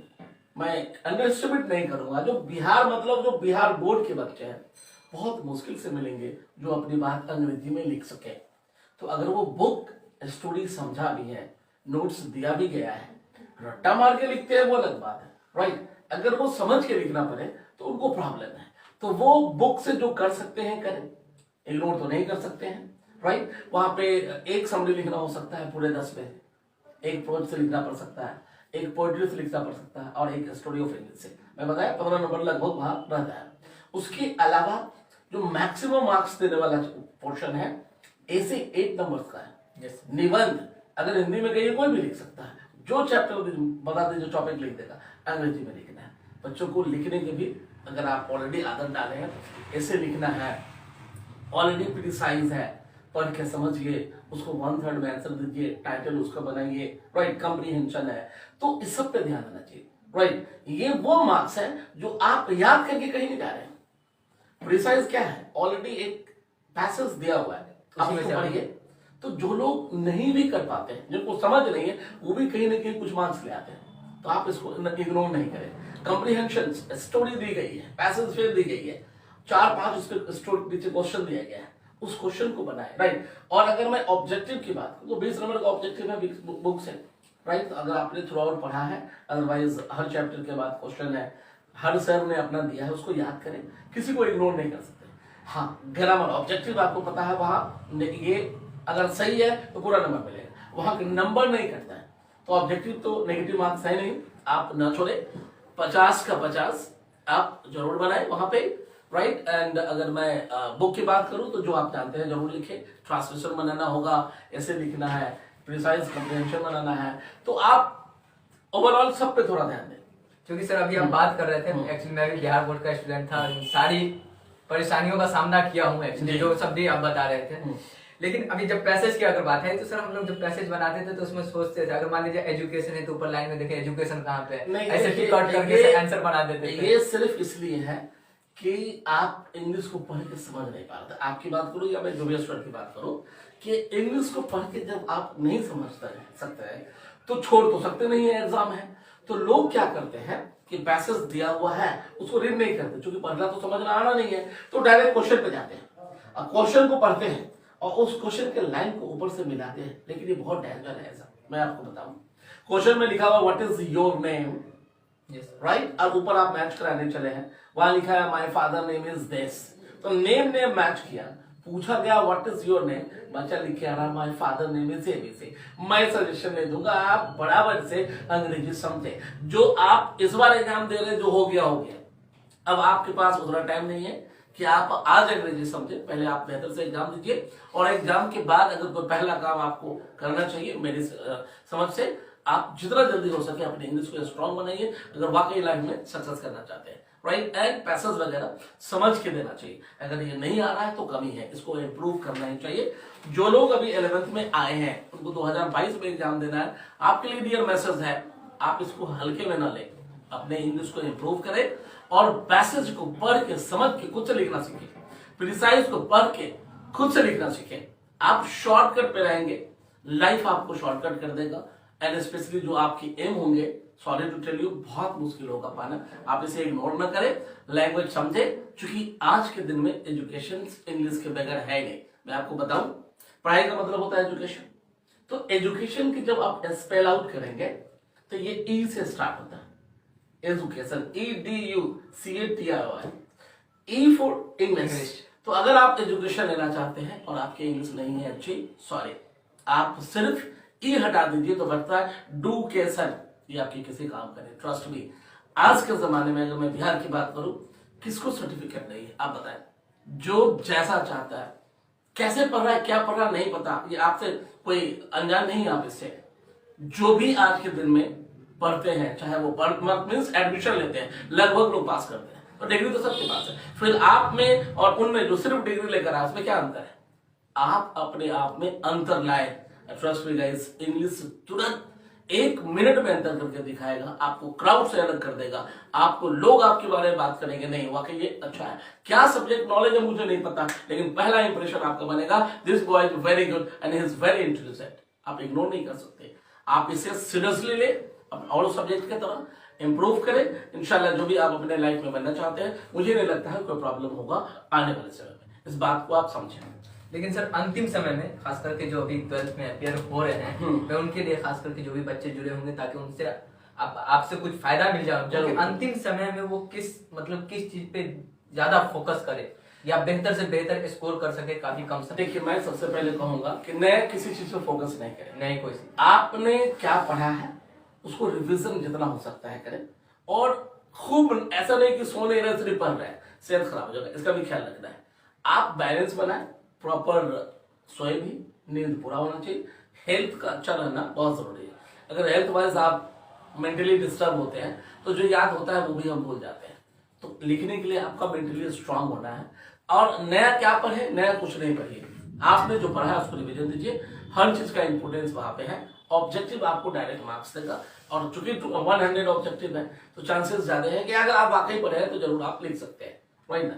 मैं अंडरएस्टिमेट नहीं करूंगा, जो बिहार मतलब जो बिहार बोर्ड के बच्चे हैं, बहुत मुश्किल से मिलेंगे जो अपनी बात अंग्रेजी में लिख सके। तो अगर वो बुक स्टोरी समझा भी है, नोट्स दिया भी गया है, रट्टा मार के लिखते हैं वो अलग बात है, राइट। अगर वो समझ के लिखना पड़े तो उनको प्रॉब्लम है, तो वो बुक से जो कर सकते हैं करें, इग्नोर तो नहीं कर सकते हैं, राइट। वहां पे एक समरी लिखना हो सकता है पूरे 10 पे, एक प्रोज से लिखना पड़ सकता है, एक पोएट्री से लिखना पड़ सकता है, और एक स्टोरी ऑफ इंग्लिश से। मैं बताया 15 नंबर लगभग वहां रहता है। उसके अलावा जो मैक्सिमम मार्क्स देने वाला पोर्शन है, ऐसे 8 नंबर का है। निबंध अगर हिंदी में कहिए कोई भी लिख सकता है, जो चैप्टर बता दे, जो टॉपिक लिख देगा, अंग्रेजी में लिखना है। बच्चों को लिखने के भी अगर आप ऑलरेडी आदत डाले हैं, ऐसे लिखना है, ऑलरेडी क्रिटिसाइज है, पढ़ के समझिए, उसको 1/3 में आंसर दीजिए, टाइटल उसका बनाइए, राइट, कॉम्प्रिहेंशन है, तो इस सब पे ध्यान देना चाहिए, राइट। ये वो मार्क्स है जो आप याद करके कहीं नहीं जा रहे हैं। प्रिसाइज क्या है, ऑलरेडी एक पैसेज दिया हुआ है, आप उसको पढ़िए। तो जो लोग नहीं भी कर पाते हैं, जिनको समझ नहीं है, वो भी कहीं ना कहीं कुछ मार्क्स ले आते हैं, तो आप इसको इग्नोर नहीं करें। कॉम्प्रिहेंशन, स्टोरी दी गई है, पैसेज फिर दी गई है, 4-5 उसके स्टोरी नीचे क्वेश्चन दिया गया है, उस क्वेश्चन को बनाए, राइट। और अगर मैं ऑब्जेक्टिव की बात करूं तो 20 नंबर का ऑब्जेक्टिव है बुक से, राइट। अगर आपने थ्रू आउट पढ़ा है, अदरवाइज हर चैप्टर के बाद क्वेश्चन है, हर सर ने अपना दिया है, उसको याद करें, किसी को इग्नोर नहीं कर सकते। हाँ, ग्रामर ऑब्जेक्टिव आपको पता है, वहां ये अगर सही है तो पूरा नंबर मिलेगा, वहां नंबर नहीं करता है, तो ऑब्जेक्टिव तो नेगेटिव मार्क्स है नहीं, आप न छोड़े, 50 का 50 आप जरूर बनाए वहां पे, राइट। एंड अगर मैं बुक की बात करूं तो जो आप जानते हैं जरूर लिखें, ट्रांसलेशन बनाना होगा, ऐसे लिखना है, प्रिसाइज कॉम्प्रिहेंशन बनाना है, तो आप ओवरऑल सब पे थोड़ा ध्यान दें।
क्योंकि सर अभी हम बात कर रहे थे, एक्चुअली मैं भी बिहार बोर्ड का स्टूडेंट था, सारी परेशानियों का सामना किया हूँ एक्चुअली, जो सब भी आप बता रहे थे। लेकिन अभी जब पैसेज की अगर बात है, तो सर हम लोग जब पैसेज बनाते थे तो उसमें सोचते थे, अगर मान लीजिए एजुकेशन है तो ऊपर लाइन में देखें एजुकेशन कहाँ पे है, ऐसे टिक आउट करके आंसर बना देते थे।
ये सिर्फ इसलिए है कि आप इंग्लिश को पढ़ के समझ नहीं पा रहे थे। आपकी बात करूं या मैं जो भी स्टूडेंट की बात करूं, कि इंग्लिश को पढ़ के जब आप नहीं समझ सकते हैं तो छोड़ तो सकते नहीं है, एग्जाम है। तो लोग क्या करते हैं कि पैसेज दिया हुआ है उसको रीड नहीं करते, क्योंकि पढ़ना तो समझना आना नहीं है, तो डायरेक्ट क्वेश्चन पे जाते हैं, क्वेश्चन को पढ़ते हैं और उस क्वेश्चन के लाइन को ऊपर से मिलाते हैं। लेकिन ये बहुत डेंजर है ऐसा, मैं आपको बताऊं। क्वेश्चन में लिखा हुआ what is your name, right, और ऊपर आप मैच कराने चले हैं, वहां लिखा है my father name is this, तो नेम ने मैच किया, पूछा गया व्हाट इज योर नेम, बच्चा लिखे आ रहा my father name is ABC. मैं सजेशन नहीं दूंगा, आप बराबर से अंग्रेजी समझे, जो आप इस बार एग्जाम दे रहे जो हो गया हो गया। अब आपके पास उतना टाइम नहीं है कि आप आज अंग्रेजी समझे, पहले आप बेहतर से एग्जाम दीजिए, और एग्जाम के बाद अगर कोई पहला काम आपको करना चाहिए मेरी समझ से, आप जितना जल्दी हो सके अपने इंग्लिश को स्ट्रांग बनाइए, अगर वाकई लाइफ में सक्सेस करना चाहते हैं, राइट। एंड पैसेज वगैरह समझ के देना चाहिए, अगर ये नहीं आ रहा है तो कमी है, इसको इम्प्रूव करना ही चाहिए। जो लोग अभी 11th में आए हैं उनको 2022 में एग्जाम देना है, आपके लिए डियर मैसेज है, आप इसको हल्के में ना लें, अपने इंग्लिश को इम्प्रूव करें और पैसेज को पढ़ के समझ के खुद से लिखना सीखें, प्रिसाइज को पढ़ के खुद से लिखना सीखें। आप शॉर्टकट पे रहेंगे, लाइफ आपको शॉर्टकट कर देगा, एंड स्पेशली जो आपकी एम होंगे, सॉरी टू टेल यू, बहुत मुश्किल होगा पाना। आप इसे इग्नोर ना करें, लैंग्वेज समझे, क्योंकि आज के दिन में एजुकेशन इंग्लिश के बगैर है नहीं। मैं आपको बताऊं, पढ़ाई का मतलब होता है एजुकेशन, तो एजुकेशन की जब आप स्पेल आउट करेंगे तो ये ई से स्टार्ट होता है, education, EDUCATION, E for English. तो अगर आप एजुकेशन लेना चाहते हैं और आपकी इंग्लिश नहीं है अच्छी, सॉरी, आप सिर्फ ई हटा दीजिए तो बढ़ता है डूकेशन। ये आपकी किसी काम करे, ट्रस्ट मी। आज के जमाने में अगर मैं बिहार की बात करूं, किसको सर्टिफिकेट नहीं है आप बताएं? जो जैसा चाहता है, कैसे पढ़ रहा है, क्या पढ़ रहा है नहीं पता, ये आपसे कोई अनजान नहीं है आप इससे। जो भी आज के दिन में पढ़ते हैं, चाहे वो मीन्स एडमिशन लेते हैं, लगभग लोग पास करते हैं, तो डिग्री तो सबके पास है। फिर आप में और उनमें जो सिर्फ डिग्री लेकर आए, उसमें क्या अंतर है? आप अपने आप में अंतर लाए। ट्रस्ट मी गाइस, इंग्लिश तुरंत 1 मिनट में अंतर करके दिखाएगा, आपको क्राउड से अलग कर देगा, आपको लोग आपके बारे में बात करेंगे, नहीं वाकई ये अच्छा है, क्या सब्जेक्ट नॉलेज है मुझे नहीं पता, लेकिन पहला इंप्रेशन आपका बनेगा, this boy is very good and he is very intelligent. आप इग्नोर नहीं कर सकते, आप इसे सीरियसली ले, अपने और सब्जेक्ट की तरह इंप्रूव करें। इंशाल्लाह जो भी आप अपने लाइफ में बनना चाहते हैं, मुझे नहीं लगता है कोई प्रॉब्लम होगा आने वाले समय में, इस बात को आप समझें।
लेकिन सर अंतिम समय में खास करके जो अभी 12th में अपियर हो रहे हैं, मैं उनके लिए खास करके जो भी बच्चे जुड़े होंगे, ताकि उनसे आपसे कुछ फायदा मिल जाए, क्योंकि अंतिम समय में वो किस चीज पे ज्यादा फोकस करे या बेहतर से बेहतर स्कोर कर सके काफी कम समय।
देखिए, मैं सबसे पहले कहूंगा कि नए किसी चीज पे फोकस नहीं करें,
नहीं कोई
आपने क्या पढ़ा है उसको रिवीजन जितना हो सकता है करें, और खूब ऐसा नहीं कि सोने रहे सिर्फ पढ़ रहे हैं, सेहत खराब हो जाएगा, इसका भी ख्याल रखना है। आप बैलेंस बनाए, प्रॉपर सोए भी, नींद पूरा होना चाहिए, हेल्थ का अच्छा रहना बहुत जरूरी है। अगर हेल्थ वाइज आप मेंटली डिस्टर्ब होते हैं तो जो याद होता है वो भी हम भूल जाते हैं। तो लिखने के लिए आपका मेंटली स्ट्रांग होना है, और नया क्या पढ़े, नया कुछ नहीं पढ़िए, आपने जो पढ़ा है उसको रिवीजन दीजिए, हर चीज का इंपोर्टेंस वहां पे है। ऑब्जेक्टिव आपको डायरेक्ट मार्क्स देगा, और चूंकि 100 ऑब्जेक्टिव है तो चांसेस ज्यादा है कि अगर आप वाकई पढ़े हैं तो जरूर आप लिख सकते हैं, राइट ना?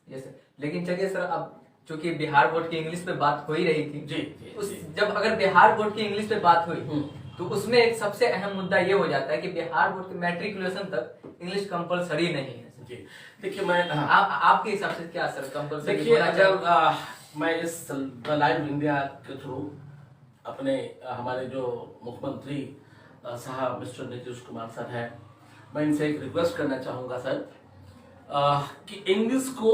Yes sir. लेकिन चलिए सर, अब चूंकि बिहार बोर्ड की इंग्लिश पे बात हो ही रही थी, जी, जब अगर बिहार बोर्ड की इंग्लिश पे बात हुई तो उसमें एक सबसे अहम मुद्दा ये हो जाता है कि बिहार बोर्ड के मैट्रिकुलेशन तक इंग्लिश कंपलसरी नहीं है।
जी, देखिए मैं
आपके हिसाब से क्या सर कंपलसरी?
देखिए, अगर मैं इस लाइव इंडिया के थ्रू अपने हमारे जो मुख्यमंत्री साहब मिस्टर नीतीश कुमार सर हैं, मैं इनसे एक रिक्वेस्ट करना चाहूंगा सर, कि इंग्लिश को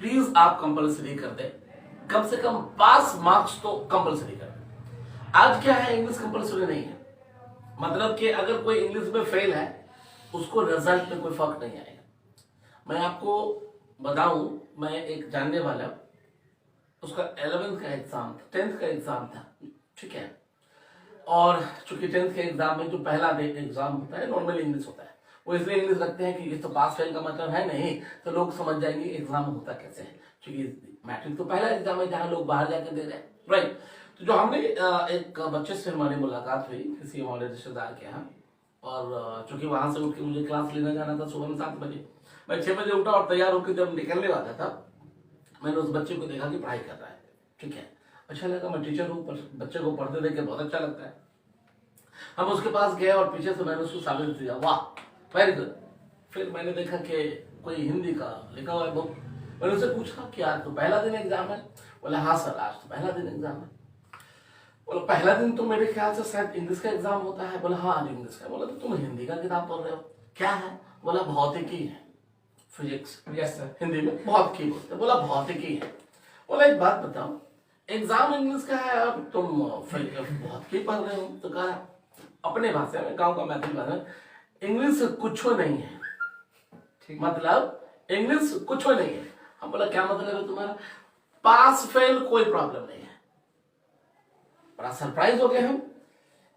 प्लीज आप कंपलसरी कर दें, कम से कम पास मार्क्स तो कंपलसरी कर दें। आज क्या है, इंग्लिश कंपलसरी नहीं है, मतलब कि अगर कोई इंग्लिश में फेल है उसको रिजल्ट में कोई फर्क नहीं आएगा। मैं आपको बताऊं, मैं एक जानने वाला, उसका 11th का एग्जाम था, 10th का एग्जाम था, ठीक है, और चूंकि 10th के एग्जाम में जो पहला एग्जाम होता है नॉर्मल इंग्लिश होता है, वो इसलिए इंग्लिश रखते हैं कि ये तो पास फेल का मतलब है नहीं, तो लोग समझ जाएंगे एग्जाम होता कैसे है, क्योंकि मैट्रिक तो पहला एग्जाम है जहाँ लोग बाहर जाकर दे रहे हैं, राइट? तो जो हमने एक बच्चे से हमारी मुलाकात हुई किसी हमारे रिश्तेदार के यहाँ, और चूंकि वहां से उठ के मुझे क्लास लेने जाना था सुबह में 7 बजे, मैं 6 बजे उठा और तैयार होकर जब निकलने वाला था, मैंने उस बच्चे को देखा कि पढ़ाई कर रहा है, ठीक है, अच्छा लगा, मैं टीचर हूँ, बच्चे को पढ़ते देख के बहुत अच्छा लगता है। हम उसके पास गए और पीछे से मैंने उसको साबित दिया, वाह वेरी गुड। फिर मैंने देखा कि कोई हिंदी का लिखा हुआ है बुक, मैंने उससे पूछा कि आज तो पहला दिन एग्जाम है? बोला हाँ सर, आज तो पहला दिन एग्जाम है। बोला पहला दिन तो मेरे ख्याल से शायद इंग्लिश का एग्जाम होता है। बोला हाँ आज इंग्लिश का। बोला तो तुम हिंदी का किताब पढ़ रहे हो, क्या है? बोला भौतिकी है, फिजिक्स।
Yes sir.
हिंदी में भौतिकी बोलते। बोला भौतिकी है। बोला एक बात बताओ, एग्जाम इंग्लिश का है और तुम भौतिकी पढ़ रहे हो? तो कहा अपने भाषा में, गाँव का मैथिली भाषा, इंग्लिश कुछ नहीं है, मतलब इंग्लिश कुछ नहीं है। हम बोला क्या मतलब है तुम्हारा? पास फेल कोई प्रॉब्लम नहीं है। बड़ा सरप्राइज हो गए हम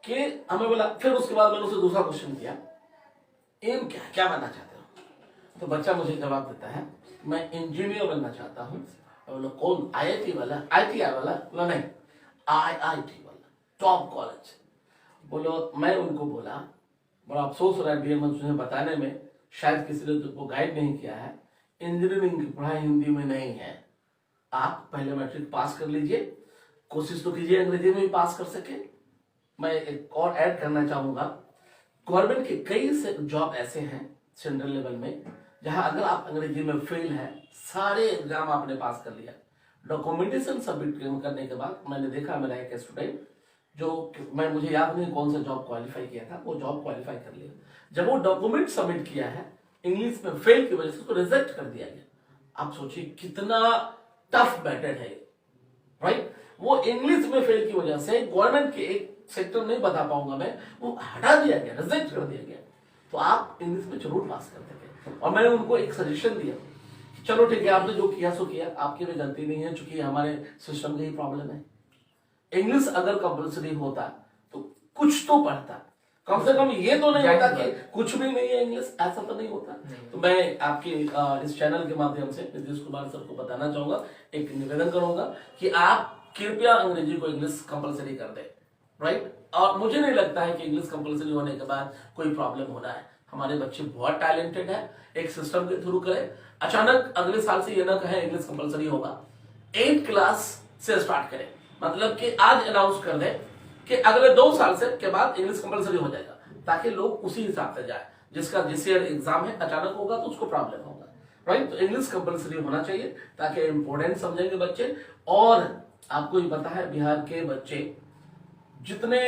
कि हमें बोला। फिर उसके बाद मैंने उसे दूसरा क्वेश्चन किया, एम क्या बनना चाहते हो? तो बच्चा मुझे जवाब देता है मैं इंजीनियर बनना चाहता हूँ। बोला कौन, IIT वाला? ITI वाला? बोला नहीं, IIT वाला, टॉप कॉलेज। बोलो, मैं उनको बोला बड़ा अफसोस हो रहा है डियर, मुझे बताने में शायद किसी ने तुमको गाइड नहीं किया है, इंजीनियरिंग की पढ़ाई हिंदी में नहीं है। आप पहले मैट्रिक पास कर लीजिए, कोशिश तो कीजिए अंग्रेजी में भी पास कर सके। मैं एक और ऐड करना चाहूंगा, गवर्नमेंट के कई से जॉब ऐसे हैं सेंट्रल लेवल में जहां अगर आप अंग्रेजी में फेल है, सारे एग्जाम आपने पास कर लिया, डॉक्यूमेंटेशन सबमिट करने के बाद मैंने देखा मेरा एक स्टूडेंट जो मुझे याद नहीं कौन सा जॉब क्वालिफाई किया था, वो जॉब क्वालिफाई कर लिया। जब वो डॉक्यूमेंट सबमिट किया है इंग्लिश में फेल की वजह से उसको रिजेक्ट कर दिया गया। आप सोचिए कितना टफ मैटर है, राइट। वो इंग्लिश में फेल की वजह से गवर्नमेंट के एक सेक्टर नहीं बता पाऊंगा मैं, वो हटा दिया गया, रिजेक्ट कर दिया गया। तो आप इंग्लिश में जरूर पास करते थे। और मैंने उनको एक सजेशन दिया, चलो ठीक है आपने जो किया सो किया, आपकी भी गलती नहीं है, चूंकि हमारे सिस्टम का ही प्रॉब्लम है। इंग्लिश अगर कंपल्सरी होता तो कुछ तो पढ़ता, कम से कम ये तो नहीं होता कि कुछ भी नहीं है इंग्लिश, ऐसा तो नहीं होता। तो मैं आपके इस चैनल के माध्यम से नीतीश कुमार सर को बताना चाहूंगा, एक निवेदन करूंगा कि आप कृपया अंग्रेजी को इंग्लिश कंपल्सरी कर दें, राइट। और मुझे नहीं लगता है कि इंग्लिश कंपल्सरी होने के बाद कोई प्रॉब्लम होना है। हमारे बच्चे बहुत टैलेंटेड है, एक सिस्टम के थ्रू करें। अचानक अगले साल से ये ना कहें इंग्लिश कंपल्सरी होगा, 8 क्लास से स्टार्ट करें, मतलब कि आज अनाउंस कर दें कि अगले 2 साल से के बाद इंग्लिश कंपल्सरी हो जाएगा, ताकि लोग उसी हिसाब से जाए। जिसका जिस ईयर एग्जाम है अचानक होगा तो उसको प्रॉब्लम होगा, राइट। तो इंग्लिश कंपल्सरी होना चाहिए ताकि इंपोर्टेंट समझेंगे बच्चे। और आपको ही पता है बिहार के बच्चे जितने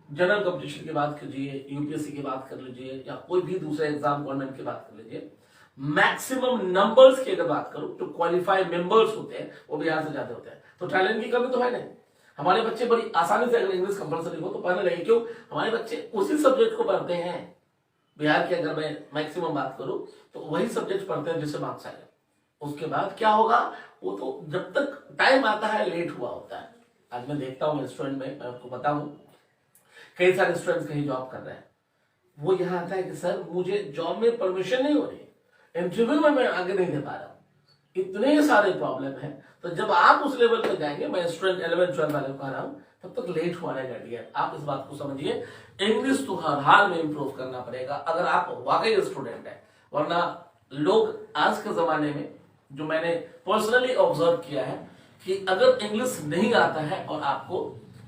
जनरल कंपटीशन की बात कीजिए, यूपीएससी की बात कर लीजिए, या कोई भी दूसरे एग्जाम गवर्नमेंट की बात कर लीजिए, मैक्सिमम नंबर्स की अगर बात करूं तो क्वालिफाइड मेंबर्स होते हैं वो बिहार से ज्यादा होते हैं। तो टैलेंट की कमी तो है नहीं। हमारे बच्चे बड़ी आसानी से अगर इंग्लिश कंपल्सरी हो तो पढ़ने लगे, क्यों? हमारे बच्चे उसी सब्जेक्ट को पढ़ते हैं। बिहार की अगर मैं मैक्सिमम बात करूं तो वही सब्जेक्ट पढ़ते हैं जिससे मार्क्स आएगा। उसके बाद क्या होगा वो तो जब तक टाइम आता है लेट हुआ होता है। आज मैं देखता हूँ स्टूडेंट में, मैं आपको बताऊं कई सारे स्टूडेंट्स कहीं जॉब कर रहे हैं, वो यहाँ आता है कि सर मुझे जॉब में परमिशन नहीं हो रही, इंटरव्यू में मैं आगे नहीं दे पा रहा हूँ, इतने सारे प्रॉब्लम है। तो जब आप उस लेवल पे जाएंगे, मैं स्टूडेंट 11-12 वाले को कह रहा हूँ, तब तक लेट होने लगी है। आप इस बात को समझिए, इंग्लिश तो हर हाल में इंप्रूव करना पड़ेगा अगर आप वाकई स्टूडेंट है। वरना लोग आज के जमाने में, जो मैंने पर्सनली ऑब्जर्व किया है, कि अगर इंग्लिश नहीं आता है और आपको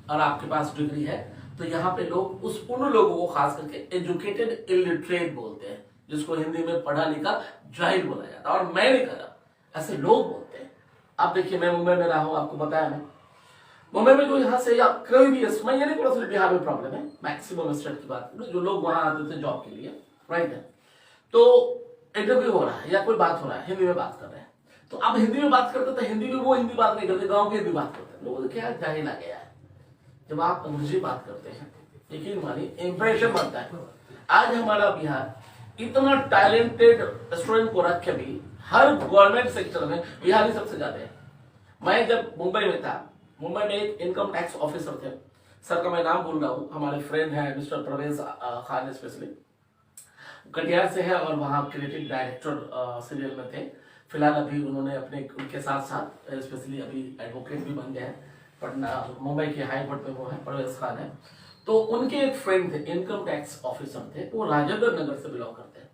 और आपके पास डिग्री है, तो यहाँ पे लोग उन लोगों को खास करके एजुकेटेड इलिटरेट बोलते हैं, जिसको हिंदी में पढ़ा लिखा जाहिल बोला जाता है। और मैं नहीं कर रहा, ऐसे लोग बोलते हैं। आप देखिए, मैं मुंबई में रहा हूं, आपको बताया मैं मुंबई में जो यहाँ से या कोई भी, मैं ये नहीं बोला सिर्फ बिहार में प्रॉब्लम है, मैक्सिमम स्टेट की बात करूं, जो लोग वहां आते थे जॉब के लिए, राइट है, तो इंटरव्यू हो रहा है या कोई बात हो रहा है, हिंदी में बात कर रहे हैं, तो आप हिंदी में बात करते तो हिंदी में वो हिंदी बात नहीं करते, गाँव की हिंदी बात करते हैं। लोगों को क्या जाहिल आ गया है। जब आप अंग्रेजी बात करते हैं, यकीन मानिए इंप्रेशन बनता है। आज हमारा बिहार इतना टैलेंटेड स्टूडेंट को रख के भी हर गवर्नमेंट सेक्टर में बिहारी सबसे ज्यादा है। मैं जब मुंबई में था, मुंबई में एक इनकम टैक्स ऑफिसर थे, सर का मैं नाम भूल रहा हूँ, हमारे फ्रेंड है मिस्टर परवेज खान, स्पेशली कटिहार से है, और वहाँ क्रिएटिव डायरेक्टर सीरियल में थे। फिलहाल अभी उन्होंने अपने उनके साथ साथ स्पेशली अभी एडवोकेट भी बन गए हैं, पटना मुंबई के हाई कोर्ट में वो है, परवेज खान है। तो उनके एक फ्रेंड थे, इनकम टैक्स ऑफिसर थे, वो राजेंद्र नगर से बिलोंग करते हैं।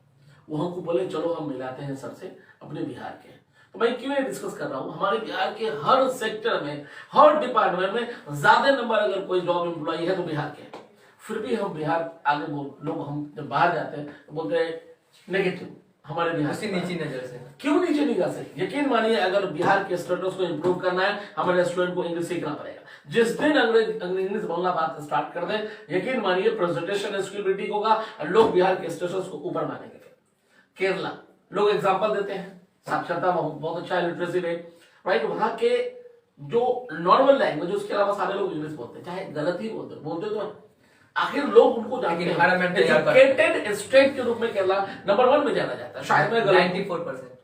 वो हमको बोले चलो हम मिलाते हैं सर से अपने बिहार के। तो मैं क्यों डिस्कस कर रहा हूँ, हमारे बिहार के हर सेक्टर में, हर डिपार्टमेंट में ज्यादा नंबर अगर कोई जॉब एम्प्लॉय है तो बिहार के। फिर भी हम बिहार आगे लोग, हम जब बाहर जाते हैं तो बोलते हैं नेगेटिव, हमारे बिहार
उसी नीची नजर से।
क्यों नीचे निगाह से? यकीन मानिए, अगर बिहार के स्टूडेंट्स को इंप्रूव करना है, हमारे स्टूडेंट को इंग्लिश सीखना पड़ेगा। जिस दिन इंग्लिश बोलना बात स्टार्ट कर दे, यकीन मानिए प्रेजेंटेशन स्किल बिल्डिंग होगा और लोग बिहार के स्टेशंस को ऊपर मानेंगे। केरला लोग एग्जांपल देते हैं, साक्षरता बहुत अच्छा है, लिटरेसी रेट, राइट। वहां के जो नॉर्मल लैंग्वेज, उसके अलावा सारे लोग इंग्लिश बोलते हैं, चाहे गलत ही बोलते तो आखिर लोग उनको जानते हैं। एजुकेटेड स्टेट के रूप में केरला नंबर 1 में जाना जाता है, शायद मैं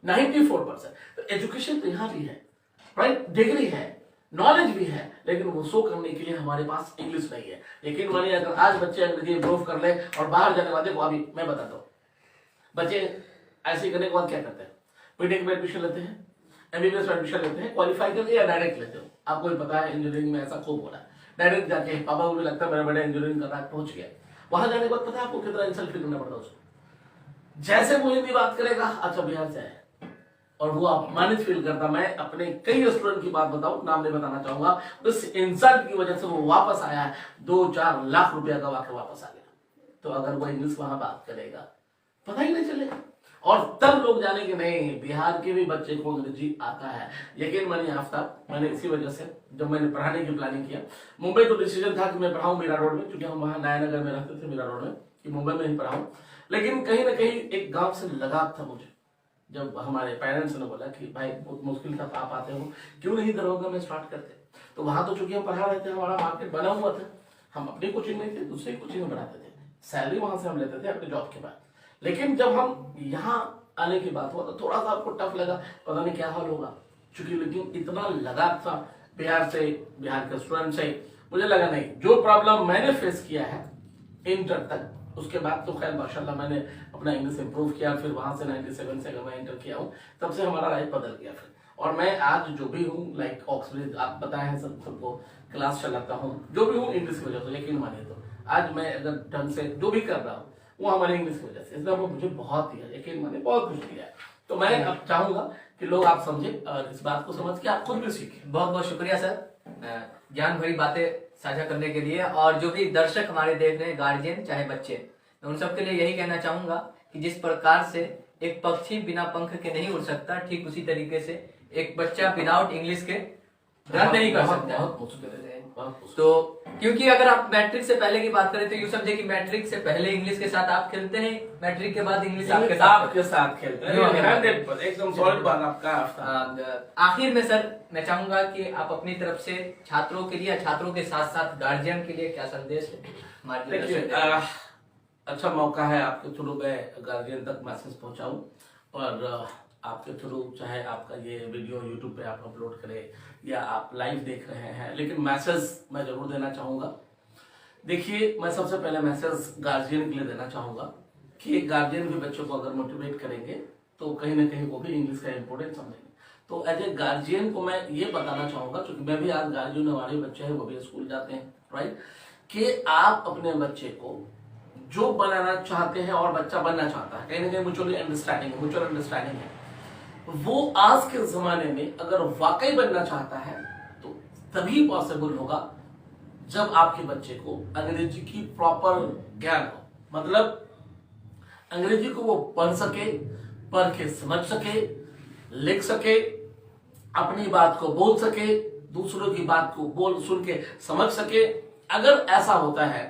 94%। तो एजुकेशन तो यहाँ भी है, राइट, डिग्री है, नॉलेज भी है, लेकिन वो शो करने के लिए हमारे पास इंग्लिश नहीं है। लेकिन मानिए अगर आज बच्चे अंग्रेजी इंप्रूव कर ले और बाहर जाने वाले को, अभी मैं बताता हूँ, बच्चे ऐसे करने के बाद क्या करते हैं, बीटेक में एडमिशन लेते हैं, एमबीबीएस में एडमिशन लेते हैं, क्वालिफाई करके या डायरेक्ट लेते हो। आपको भी पता है इंजीनियरिंग में ऐसा खूब हो रहा है, डायरेक्ट जाके पापा को भी लगता है मेरा बेटा इंजीनियरिंग कर रहा है, पहुंच गया, वहां जाने के बाद पता है आपको कितना इंसल्ट फील करना पड़ता है उसको। जैसे वो हिंदी बात करेगा, अच्छा बिहार से है, और वो अपमानित फील करता। मैं अपने कई स्टूडेंट की बात बताऊं, नाम नहीं बताना चाहूंगा, उस इंसल्ट की वजह से वो वापस आया है, 2-4 लाख रुपया गवा के वापस आ गया। तो अगर वो इंग्लिश वहां बात करेगा, पता ही नहीं चलेगा। और तब लोग जाने कि नहीं बिहार के भी बच्चे को अंग्रेजी आता है। यकीन मानिए आफ्ताब, मैंने इसी वजह से जब मैंने पढ़ाने की प्लानिंग किया, मुंबई तो डिसीजन था कि मैं पढ़ाऊं मीरा रोड में, क्योंकि हम वहाँ नयानगर में रहते थे मीरा रोड में, कि मुंबई में ही पढ़ाऊं। लेकिन कहीं ना कहीं एक गाँव से लगाव था मुझे। जब हमारे पेरेंट्स ने बोला कि भाई बहुत मुश्किल था, आप आते हो, क्यों नहीं दरभंगा में स्टार्ट करते। तो वहां तो चूंकि हम पढ़ा रहे थे, हमारा मार्केट बना हुआ था, हम अपनी कोचिंग में थे, दूसरी कोचिंग में पढ़ाते थे, सैलरी वहां से हम लेते थे अपने जॉब के बाद। लेकिन जब हम यहाँ आने की बात हुआ तो थोड़ा सा आपको टफ लगा, पता नहीं क्या हाल होगा, चूंकि लेकिन इतना लगाव था बिहार से, बिहार के स्टूडेंट से, मुझे लगा नहीं, जो प्रॉब्लम मैंने फेस किया है इंटर तक, उसके बाद तो खैर माशाल्लाह मैंने अपना इंग्लिश इंप्रूव किया। फिर वहां से 97 से अगर मैं इंटर किया हूँ, तब से हमारा लाइफ बदल गया फिर। और मैं आज जो भी हूँ, लाइक ऑक्सफोर्ड आप बताए हैं सबको क्लास चलाता हूँ, जो भी हूँ इंग्लिश की वजह से। यकीन मानिए तो आज मैं अगर ढंग से जो भी कर रहा हूँ वो हमारे इंग्लिश की वजह से, इसलिए वो मुझे बहुत दिया, यकीन मानिए बहुत कुछ दिया है। तो मैं अब चाहूंगा कि लोग आप समझे और इस बात को समझ के आप खुद भी सीखें।
बहुत बहुत शुक्रिया सर ज्ञान भरी बातें साझा करने के लिए। और जो भी दर्शक हमारे देख रहे हैं, गार्जियन चाहे बच्चे, मैं उन सबके लिए यही कहना चाहूंगा कि जिस प्रकार से एक पक्षी बिना पंख के नहीं उड़ सकता, ठीक उसी तरीके से एक बच्चा विदाउट इंग्लिश के रन नहीं कर सकता।
बहुत मुश्किल है।
तो क्योंकि अगर आप मैट्रिक से पहले की बात करें तो यूँ समझे कि मैट्रिक से पहले इंग्लिश के साथ आप खेलते हैं, मैट्रिक के बाद इंग्लिश आपके
साथ खेलते हैं। एकदम सॉलिड बात आपका।
आखिर में सर मैं चाहूंगा कि आप अपनी तरफ से छात्रों के लिए, छात्रों के साथ साथ गार्जियन के लिए क्या संदेश है?
अच्छा मौका है आपके थ्रू मैं गार्जियन तक मैसेज पहुंचाऊं, और आपके थ्रू चाहे आपका ये वीडियो यूट्यूब पे आप अपलोड करें या आप लाइव देख रहे हैं, लेकिन मैसेज मैं जरूर देना चाहूंगा। देखिए, मैं सबसे पहले मैसेज गार्जियन के लिए देना चाहूंगा कि गार्जियन भी बच्चों को अगर मोटिवेट करेंगे तो कहीं ना कहीं वो भी इंग्लिश का इंपोर्टेंस समझेंगे। तो एज ए गार्जियन को मैं ये बताना चाहूंगा, क्योंकि मैं भी आज गार्जियन, हमारे बच्चे हैं वो भी स्कूल जाते हैं, राइट, कि आप अपने बच्चे को जो बनाना चाहते हैं और बच्चा बनना चाहता है, कहीं ना कहीं म्यूचुअल अंडरस्टैंडिंग है, वो आज के जमाने में अगर वाकई बनना चाहता है तो तभी पॉसिबल होगा जब आपके बच्चे को अंग्रेजी की प्रॉपर ज्ञान हो। मतलब अंग्रेजी को वो पढ़ सके, पढ़ के समझ सके, लिख सके, अपनी बात को बोल सके, दूसरों की बात को बोल सुन के समझ सके। अगर ऐसा होता है,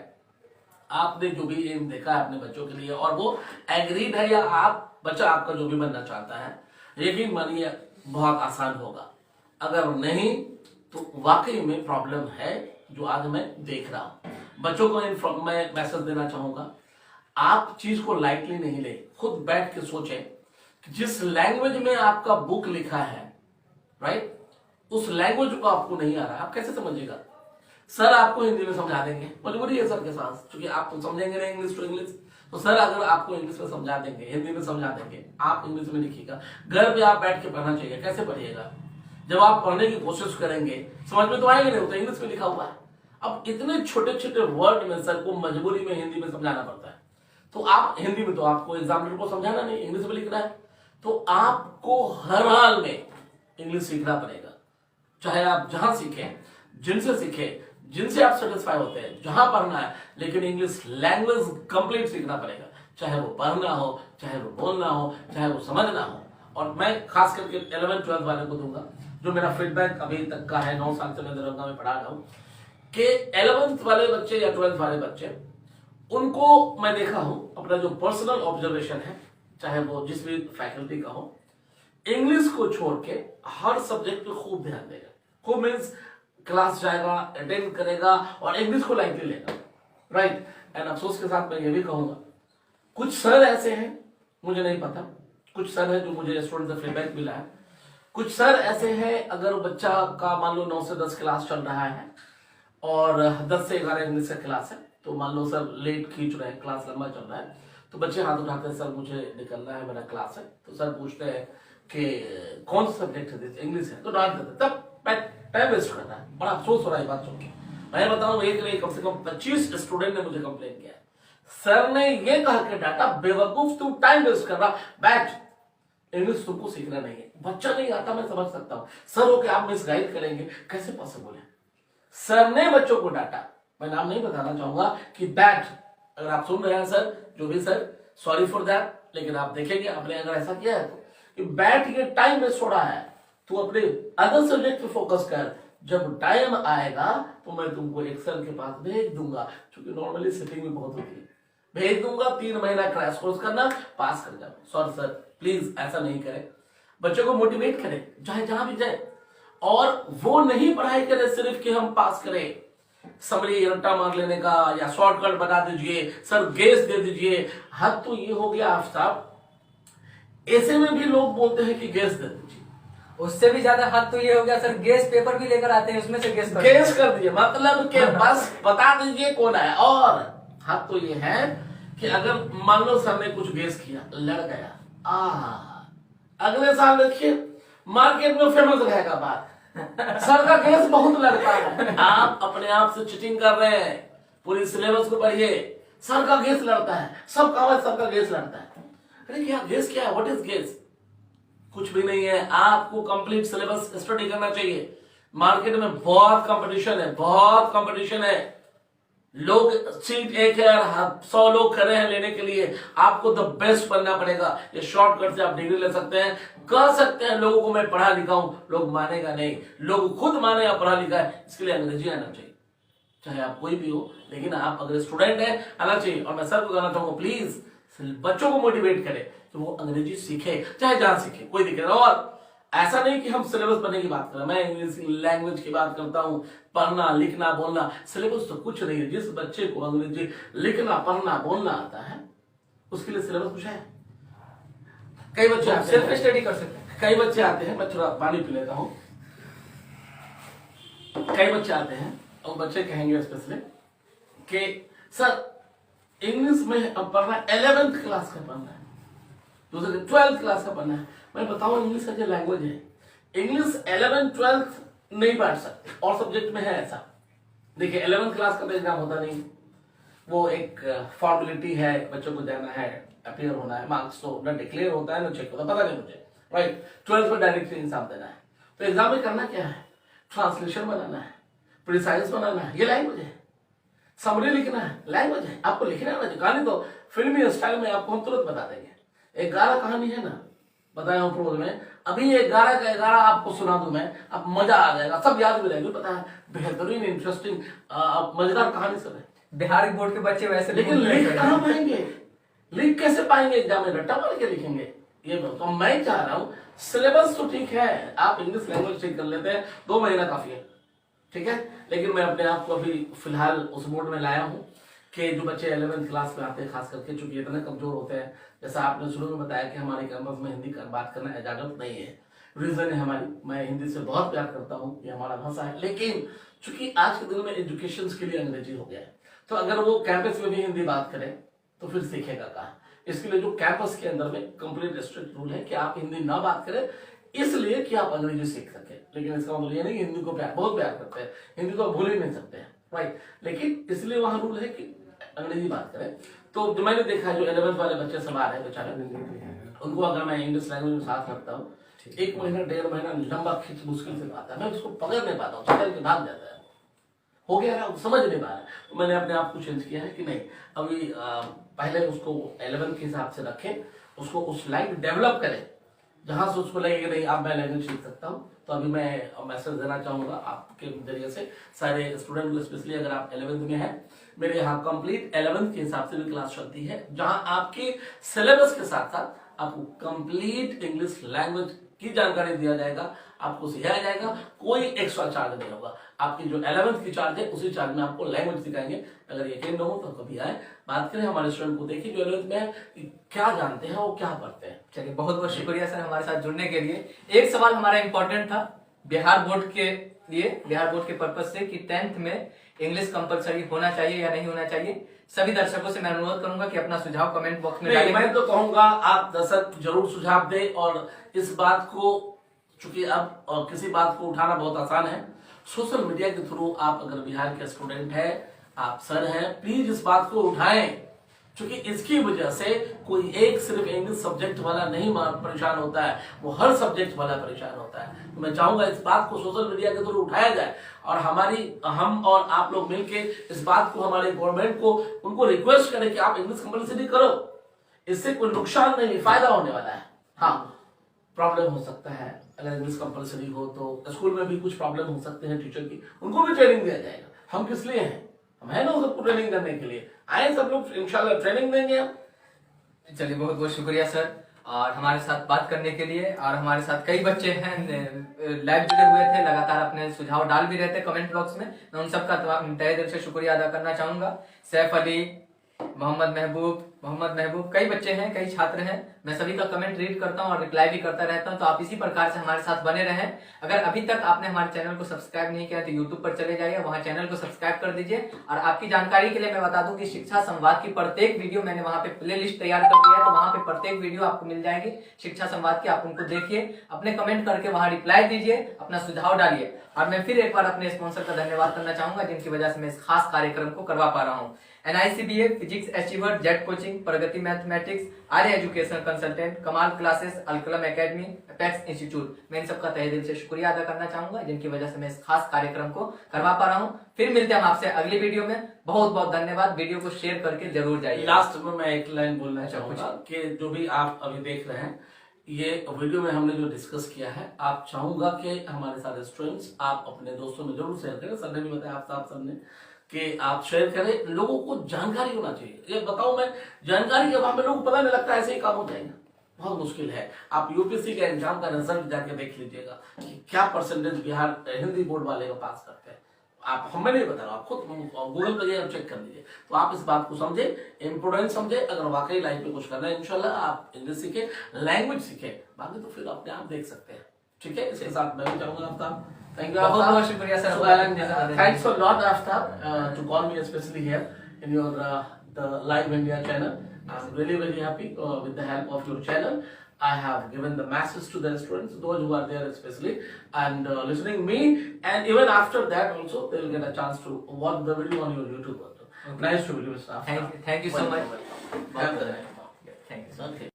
आपने जो भी एम देखा है अपने बच्चों के लिए और वो एग्रीड है, या बच्चा आपका जो भी बनना चाहता है, यकीन मानिए बहुत आसान होगा। अगर नहीं तो वाकई में प्रॉब्लम है, जो आज मैं देख रहा हूं। बच्चों को मैं मैसेज देना चाहूंगा, आप चीज को लाइटली नहीं ले, खुद बैठ के सोचें कि जिस लैंग्वेज में आपका बुक लिखा है, राइट, उस लैंग्वेज को आपको नहीं आ रहा है, आप कैसे समझिएगा? सर आपको हिंदी में समझा देंगे, मजबूरी है सर के साथ, क्योंकि आप तो समझेंगे नहीं इंग्लिश टू इंग्लिश। तो सर अगर आपको इंग्लिश में समझा देंगे, हिंदी में समझा देंगे, आप इंग्लिश में लिखिएगा, घर पे आप बैठ के पढ़ना चाहिए। कैसे पढ़िएगा? जब आप पढ़ने की कोशिश करेंगे समझ में तो आएंगे नहीं, होता इंग्लिश में लिखा हुआ है। अब इतने छोटे छोटे वर्ड में सर को मजबूरी में हिंदी में समझाना पड़ता है। तो आप हिंदी में तो आपको एग्जामिनर को समझाना नहीं, इंग्लिश में लिखना है, तो आपको हर हाल में इंग्लिश सीखना पड़ेगा। चाहे आप जहां सीखें, जिनसे सीखें, जिनसे आप सेटिस्फाई होते हैं, जहां पढ़ना है, लेकिन इंग्लिश लैंग्वेज कंप्लीट सीखना पड़ेगा। चाहे वो पढ़ना हो, चाहे वो बोलना हो, चाहे वो समझना हो। और मैं खास करके 11th-12th वाले को दूंगा, जो मेरा फीडबैक अभी तक का है, 9 साल से मैं दरभंगा में पढ़ा रहा हूँ, कि 11th वाले बच्चे या 12th वाले बच्चे, उनको मैं देखा हूं, अपना जो पर्सनल ऑब्जर्वेशन है, चाहे वो जिस भी फैकल्टी का हो, इंग्लिश को छोड़ के हर सब्जेक्ट पे खूब ध्यान देगा। खूब मीन्स क्लास जाएगा, अटेंड करेगा और इंग्लिश को लाइटली लेगा, राइट। एंड अफसोस के साथ मैं ये भी कहूंगा, कुछ सर ऐसे हैं, मुझे नहीं पता, कुछ सर है जो मुझे स्टूडेंट से फीडबैक मिला है, कुछ सर ऐसे हैं, अगर बच्चा का मान लो 9 से 10 क्लास चल रहा है और 10 से 11 इंग्लिश का क्लास है, तो मान लो सर लेट खींच रहे हैं, क्लास लंबा चल रहा है, तो बच्चे हाथ उठाते हैं, सर मुझे निकलना है, मेरा क्लास है। तो सर पूछते हैं कि कौन सा सब्जेक्ट है, इंग्लिश है, तो डांट देते, तब टाइम वेस्ट करना है। बड़ा अफसोस हो रहा है बात सुन के। मैं बताऊं, एक कम से कम 25 स्टूडेंट ने मुझे कंप्लेन किया, सर ने ये कहा कि डाटा बेवकूफ, तू टाइम वेस्ट कर रहा, बैठ, इंग्लिश तुमको सीखना नहीं है। बच्चा नहीं आता, मैं समझ सकता हूं, सर हो के आप मिसगाइड करेंगे, कैसे पॉसिबल है? सर ने बच्चों को डांटा, मैं नाम नहीं बताना चाहूंगा, कि बैठ, अगर आप सुन रहे हैं सर, जो भी सर, सॉरी फॉर दैट, लेकिन आप देखेंगे आपने अगर ऐसा किया है कि बैठ के टाइम वेस्ट हो रहा है, तू अपने अदर सब्जेक्ट पे फोकस कर, जब टाइम आएगा तो मैं तुमको एक्सेल के पास भेज दूंगा, क्योंकि नॉर्मली सिटिंग में बहुत होती है, भेज दूंगा, 3 महीना क्रैश कोर्स करना, पास कर जाओ। सॉरी सर, प्लीज ऐसा नहीं करें, बच्चों को मोटिवेट करें चाहे जहां भी जाए, और वो नहीं पढ़ाई करें सिर्फ कि हम पास करें, समरी रट्टा मार लेने का या शॉर्टकट बता दीजिए, सर गेस दे दीजिए। हद तो ये हो गया आफ्ताब, ऐसे में भी लोग बोलते हैं कि गेस दे दीजिए,
उससे भी ज्यादा हद तो ये हो गया सर, गेस पेपर भी लेकर आते हैं, उसमें से गेस
कर दीजिए, मतलब कि बस बता दीजिए कौन है। और हद तो ये है कि अगर मान लो सर ने कुछ गेस किया, लड़ गया, अगले साल देखिए मार्केट में फेमस रहेगा बात, सर का गेस बहुत लड़ता है। आप अपने आप से चीटिंग कर रहे हैं, पूरी सिलेबस को पढ़िए, सर का गेस लड़ता है, सब कहा सर का गेस लड़ता है। अरे क्या गेस क्या है, व्हाट इज गेस? कुछ भी नहीं है, आपको कंप्लीट सिलेबस स्टडी करना चाहिए। मार्केट में बहुत कंपटीशन है, बहुत कंपटीशन है, लोग सीट एक है और 100 लोग खड़े हैं लेने के लिए, आपको द बेस्ट बनना पड़ेगा। ये शॉर्टकट से आप डिग्री ले सकते हैं, कह सकते हैं लोगों को मैं पढ़ा लिखा हूं, लोग मानेगा नहीं, लोग खुद माने आप पढ़ा लिखा है, इसके लिए अंग्रेजी आना चाहिए, चाहे आप कोई भी हो, लेकिन आप अगर स्टूडेंट है आना चाहिए। और मैं सर को कहना चाहूंगा प्लीज बच्चों को मोटिवेट करें कि वो अंग्रेजी सीखे, चाहे जहां सीखे, कोई दिक्कत नहीं। और ऐसा नहीं कि हम सिलेबस बनने की बात कर रहे हैं, मैं इंग्लिश लैंग्वेज की बात करता हूं, पढ़ना लिखना बोलना, सिलेबस तो कुछ नहीं है। जिस बच्चे को अंग्रेजी लिखना पढ़ना बोलना आता है उसके लिए सिलेबस कुछ है। कई बच्चे
सेल्फ स्टडी कर सकते हैं,
कई बच्चे आते हैं, मैं थोड़ा पानी पी लेता हूं, कई बच्चे आते हैं और बच्चे कहेंगे स्पेशली कि सर इंग्लिश में अब पढ़ना है, 11th क्लास का पढ़ना है, दूसरे 12th क्लास का पढ़ना है। मैं बताऊं इंग्लिश का जो लैंग्वेज है, इंग्लिश 11th 12th नहीं पढ़ सकते, और सब्जेक्ट में है ऐसा। देखिए 11th क्लास का तो एग्जाम होता नहीं, वो एक फॉर्मेलिटी है, बच्चों को जाना है, अपीयर होना है, मार्क्स तो न डिक्लेयर होता है न चेक होता, पता नहीं मुझे, राइट। 12th में डायरेक्टली एग्जाम देना है, तो एग्जाम में करना क्या है, ट्रांसलेशन बनाना है, प्रिसाइज बनाना है, ये लैंग्वेज है। समरी लिखना है, लैंग्वेज है, आपको लिखना है। कहानी तो फिल्मी स्टाइल में आपको हम तुरंत बता देंगे। 11 कहानी है ना, बताया हूं प्रोज में, अभी 11 का 11 आपको सुना दूं मैं, अब मजा आ जाएगा, सब याद भी रहेगी, पता है, बेहतरीन इंटरेस्टिंग मजेदार कहानी सब है।
बिहार बोर्ड के बच्चे वैसे,
लेकिन लिख कहां पाएंगे, लिख कैसे पाएंगे एग्जाम में, रट्टा मार के लिखेंगे? ये तो मैं चाह रहा हूं सिलेबस तो ठीक है, आप इंग्लिश लैंग्वेज ठीक कर लेते हैं, 2 महीना काफी है, ठीक है। लेकिन मैं अपने आप को अभी फिलहाल उस मोड में लाया हूं कि जो बच्चे 11th क्लास में आते हैं, खास करके चूंकि इतने कमजोर होते हैं, जैसा आपने शुरू में बताया कि हमारे कैंपस में हिंदी का बात करना इजाजत नहीं है, रीजन है हमारी, मैं हिंदी से बहुत प्यार करता हूं, ये हमारा भाषा है, लेकिन चूंकि आज के दिन में एजुकेशन के लिए अंग्रेजी हो गया है, तो अगर वो कैंपस में भी हिंदी बात करें तो फिर सीखेगा कहाँ? इसके लिए जो कैंपस के अंदर में कंप्लीट स्ट्रिक्ट रूल है कि आप हिंदी ना बात करें, इसलिए कि आप अंग्रेजी सीख सके। लेकिन इसका मतलब ये नहीं कि हिंदी को बहुत प्यार करते हैं, हिंदी को भूल ही नहीं सकते हैं, राइट। लेकिन इसलिए वहां रूल है कि अंग्रेजी बात करें। तो जो मैंने देखा, जो 11th वाले बच्चे सब आ रहे हैं बेचारे, उनको अगर मैं इंग्लिश लैंग्वेज में साथ रखता हूँ, 1 महीना 1.5 महीना लंबा खींच मुश्किल से आता है, मैं उसको पकड़ नहीं पाता हूँ, चल के भाग जाता है, हो गया ना, समझ नहीं पा रहा है। तो मैंने अपने आप को चेंज किया है कि नहीं, अभी पहले उसको 11 के हिसाब से रखें, उसको उस लाइन डेवलप करें जहां से उसको लगे कि नहीं आप मैं लैंग्वेज सीख सकता हूं। तो अभी मैं मैसेज देना चाहूंगा आपके जरिए से सारे स्टूडेंट को, स्पेशली अगर आप 11th में हैं, मेरे यहाँ कंप्लीट 11th के हिसाब से भी क्लास चलती है, जहां आपके सिलेबस के साथ साथ आपको कंप्लीट इंग्लिश लैंग्वेज की जानकारी दिया जाएगा, आपको सिखाया जाएगा, कोई एक्स्ट्रा चार्ज नहीं होगा। आपकी जो 11th की चार्ज है उसी चार्ज में आपको लैंग्वेज सिखाएंगे। अगर यकीन न हो तो कभी आए, बात करें हमारे स्टूडेंट को, देखिए जो 11th में क्या जानते हैं वो क्या पढ़ते हैं।
चलिए, बहुत बहुत शुक्रिया सर हमारे साथ जुड़ने के लिए। एक सवाल हमारा इंपॉर्टेंट था बिहार बोर्ड के लिए, बिहार बोर्ड के पर्पज से, कि 10th में इंग्लिश कंपलसरी होना चाहिए या नहीं होना चाहिए। सभी दर्शकों से मैं अनुरोध करूंगा कि अपना सुझाव कमेंट बॉक्स में डालें।
मैं तो कहूंगा आप दर्शक जरूर सुझाव दें, और इस बात को, चूंकि अब और किसी बात को उठाना बहुत आसान है, सोशल मीडिया के थ्रू आप अगर बिहार के स्टूडेंट हैं, आप सर हैं, प्लीज इस बात को उठाएं, क्योंकि इसकी वजह से कोई एक सिर्फ इंग्लिश सब्जेक्ट वाला नहीं परेशान होता है, वो हर सब्जेक्ट वाला परेशान होता है। तो मैं चाहूंगा इस बात को सोशल मीडिया के थ्रू उठाया जाए, और हम और आप लोग मिलके इस बात को, हमारे गवर्नमेंट को, उनको रिक्वेस्ट करें कि आप इंग्लिश कंपलसरी करो। इससे कोई नुकसान नहीं, फायदा होने वाला है। हाँ, प्रॉब्लम हो सकता है, अगर इंग्लिश कंपलसरी हो तो स्कूल में भी कुछ प्रॉब्लम हो सकते हैं टीचर की, उनको भी ट्रेनिंग दिया जाएगा। हम किस लिए हैं? हम है ना सबको ट्रेनिंग करने के लिए, आए सब लोग, इंशाल्लाह ट्रेनिंग देंगे हम।
चलिए, बहुत बहुत शुक्रिया सर और हमारे साथ बात करने के लिए। और हमारे साथ कई बच्चे हैं लाइव जुड़े हुए थे, लगातार अपने सुझाव डाल भी रहे थे कमेंट बॉक्स में। मैं उन सबका तहे दिल से शुक्रिया अदा करना चाहूंगा। सैफ अली, मोहम्मद महबूब, कई बच्चे हैं, कई छात्र हैं। मैं सभी का कमेंट रीड करता हूं और रिप्लाई भी करता रहता हूं, तो आप इसी प्रकार से हमारे साथ बने रहें। अगर अभी तक आपने हमारे चैनल को सब्सक्राइब नहीं किया तो यूट्यूब पर चले जाइए, वहां चैनल को सब्सक्राइब कर दीजिए। और आपकी जानकारी के लिए मैं बता दूं कि शिक्षा संवाद की प्रत्येक वीडियो मैंने वहां पे प्ले लिस्ट तैयार कर दिया है, तो वहां पे प्रत्येक वीडियो आपको मिल जाएगी शिक्षा संवाद की। आप उनको देखिए, अपने कमेंट करके वहां रिप्लाई दीजिए, अपना सुझाव डालिए। और मैं फिर एक बार अपने स्पॉन्सर का धन्यवाद करना चाहूंगा, जिनकी वजह से मैं इस खास कार्यक्रम को करवा पा रहा हूँ। NICBA physics achiever, jet coaching, Pragati mathematics, Arya educational consultant, Kamal classes, Alkalam academy, apex institute. मैं इन सबका तहे दिल से शुक्रिया अदा करना चाहूंगा, जिनकी वजह से मैं इस खास कार्यक्रम को करवा पा रहा हूँ। फिर मिलते हैं हम आपसे अगली वीडियो में। बहुत बहुत धन्यवाद। वीडियो को शेयर करके जरूर जाइए।
लास्ट में मैं एक लाइन बोलना चाहूंगा कि जो भी आप अभी देख रहे हैं, ये वीडियो में हमने जो डिस्कस किया है, आप चाहूंगा कि हमारे सारे स्टूडेंट्स आप अपने दोस्तों में जरूर शेयर करें। सर ने भी बताया, आप सबने कि आप शेयर करें, लोगों को जानकारी होना चाहिए। ये बताऊं मैं, जानकारी जब हमें लोगों को पता नहीं लगता, ऐसे ही काम हो जाएगा, बहुत मुश्किल है। आप यूपीएससी के एग्जाम का रिजल्ट जाके देख लीजिएगा कि क्या परसेंटेज बिहार हिंदी बोर्ड वाले का पास करते हैं। आप, हमें नहीं बता रहा, आप खुद गूगल पर जाइए, चेक कर लीजिए। तो आप इस बात को समझे, इम्पोर्टेंस समझे। अगर वाकई लाइफ में कुछ करना है, इंशाल्लाह आप इंग्लिश सीखे, लैंग्वेज सीखे, बाकी तो फिर अपने आप देख सकते हैं। ठीक है, इसके साथ मैं भी चाहूंगा आफ्ताब, थैंक यू,
बहुत बहुत शुक्रिया sir.
Thanks a lot, Aftab, to call me especially here in your the Live India channel. I'm really very happy with the help of your channel. I have given the message to the students, those who are there especially, and listening me, and even after that also they will get a chance to watch the video on your YouTube also. Okay. Nice to meet you, Mr. Aftab.
Thank you so much.
Welcome.
Thank you.
Okay.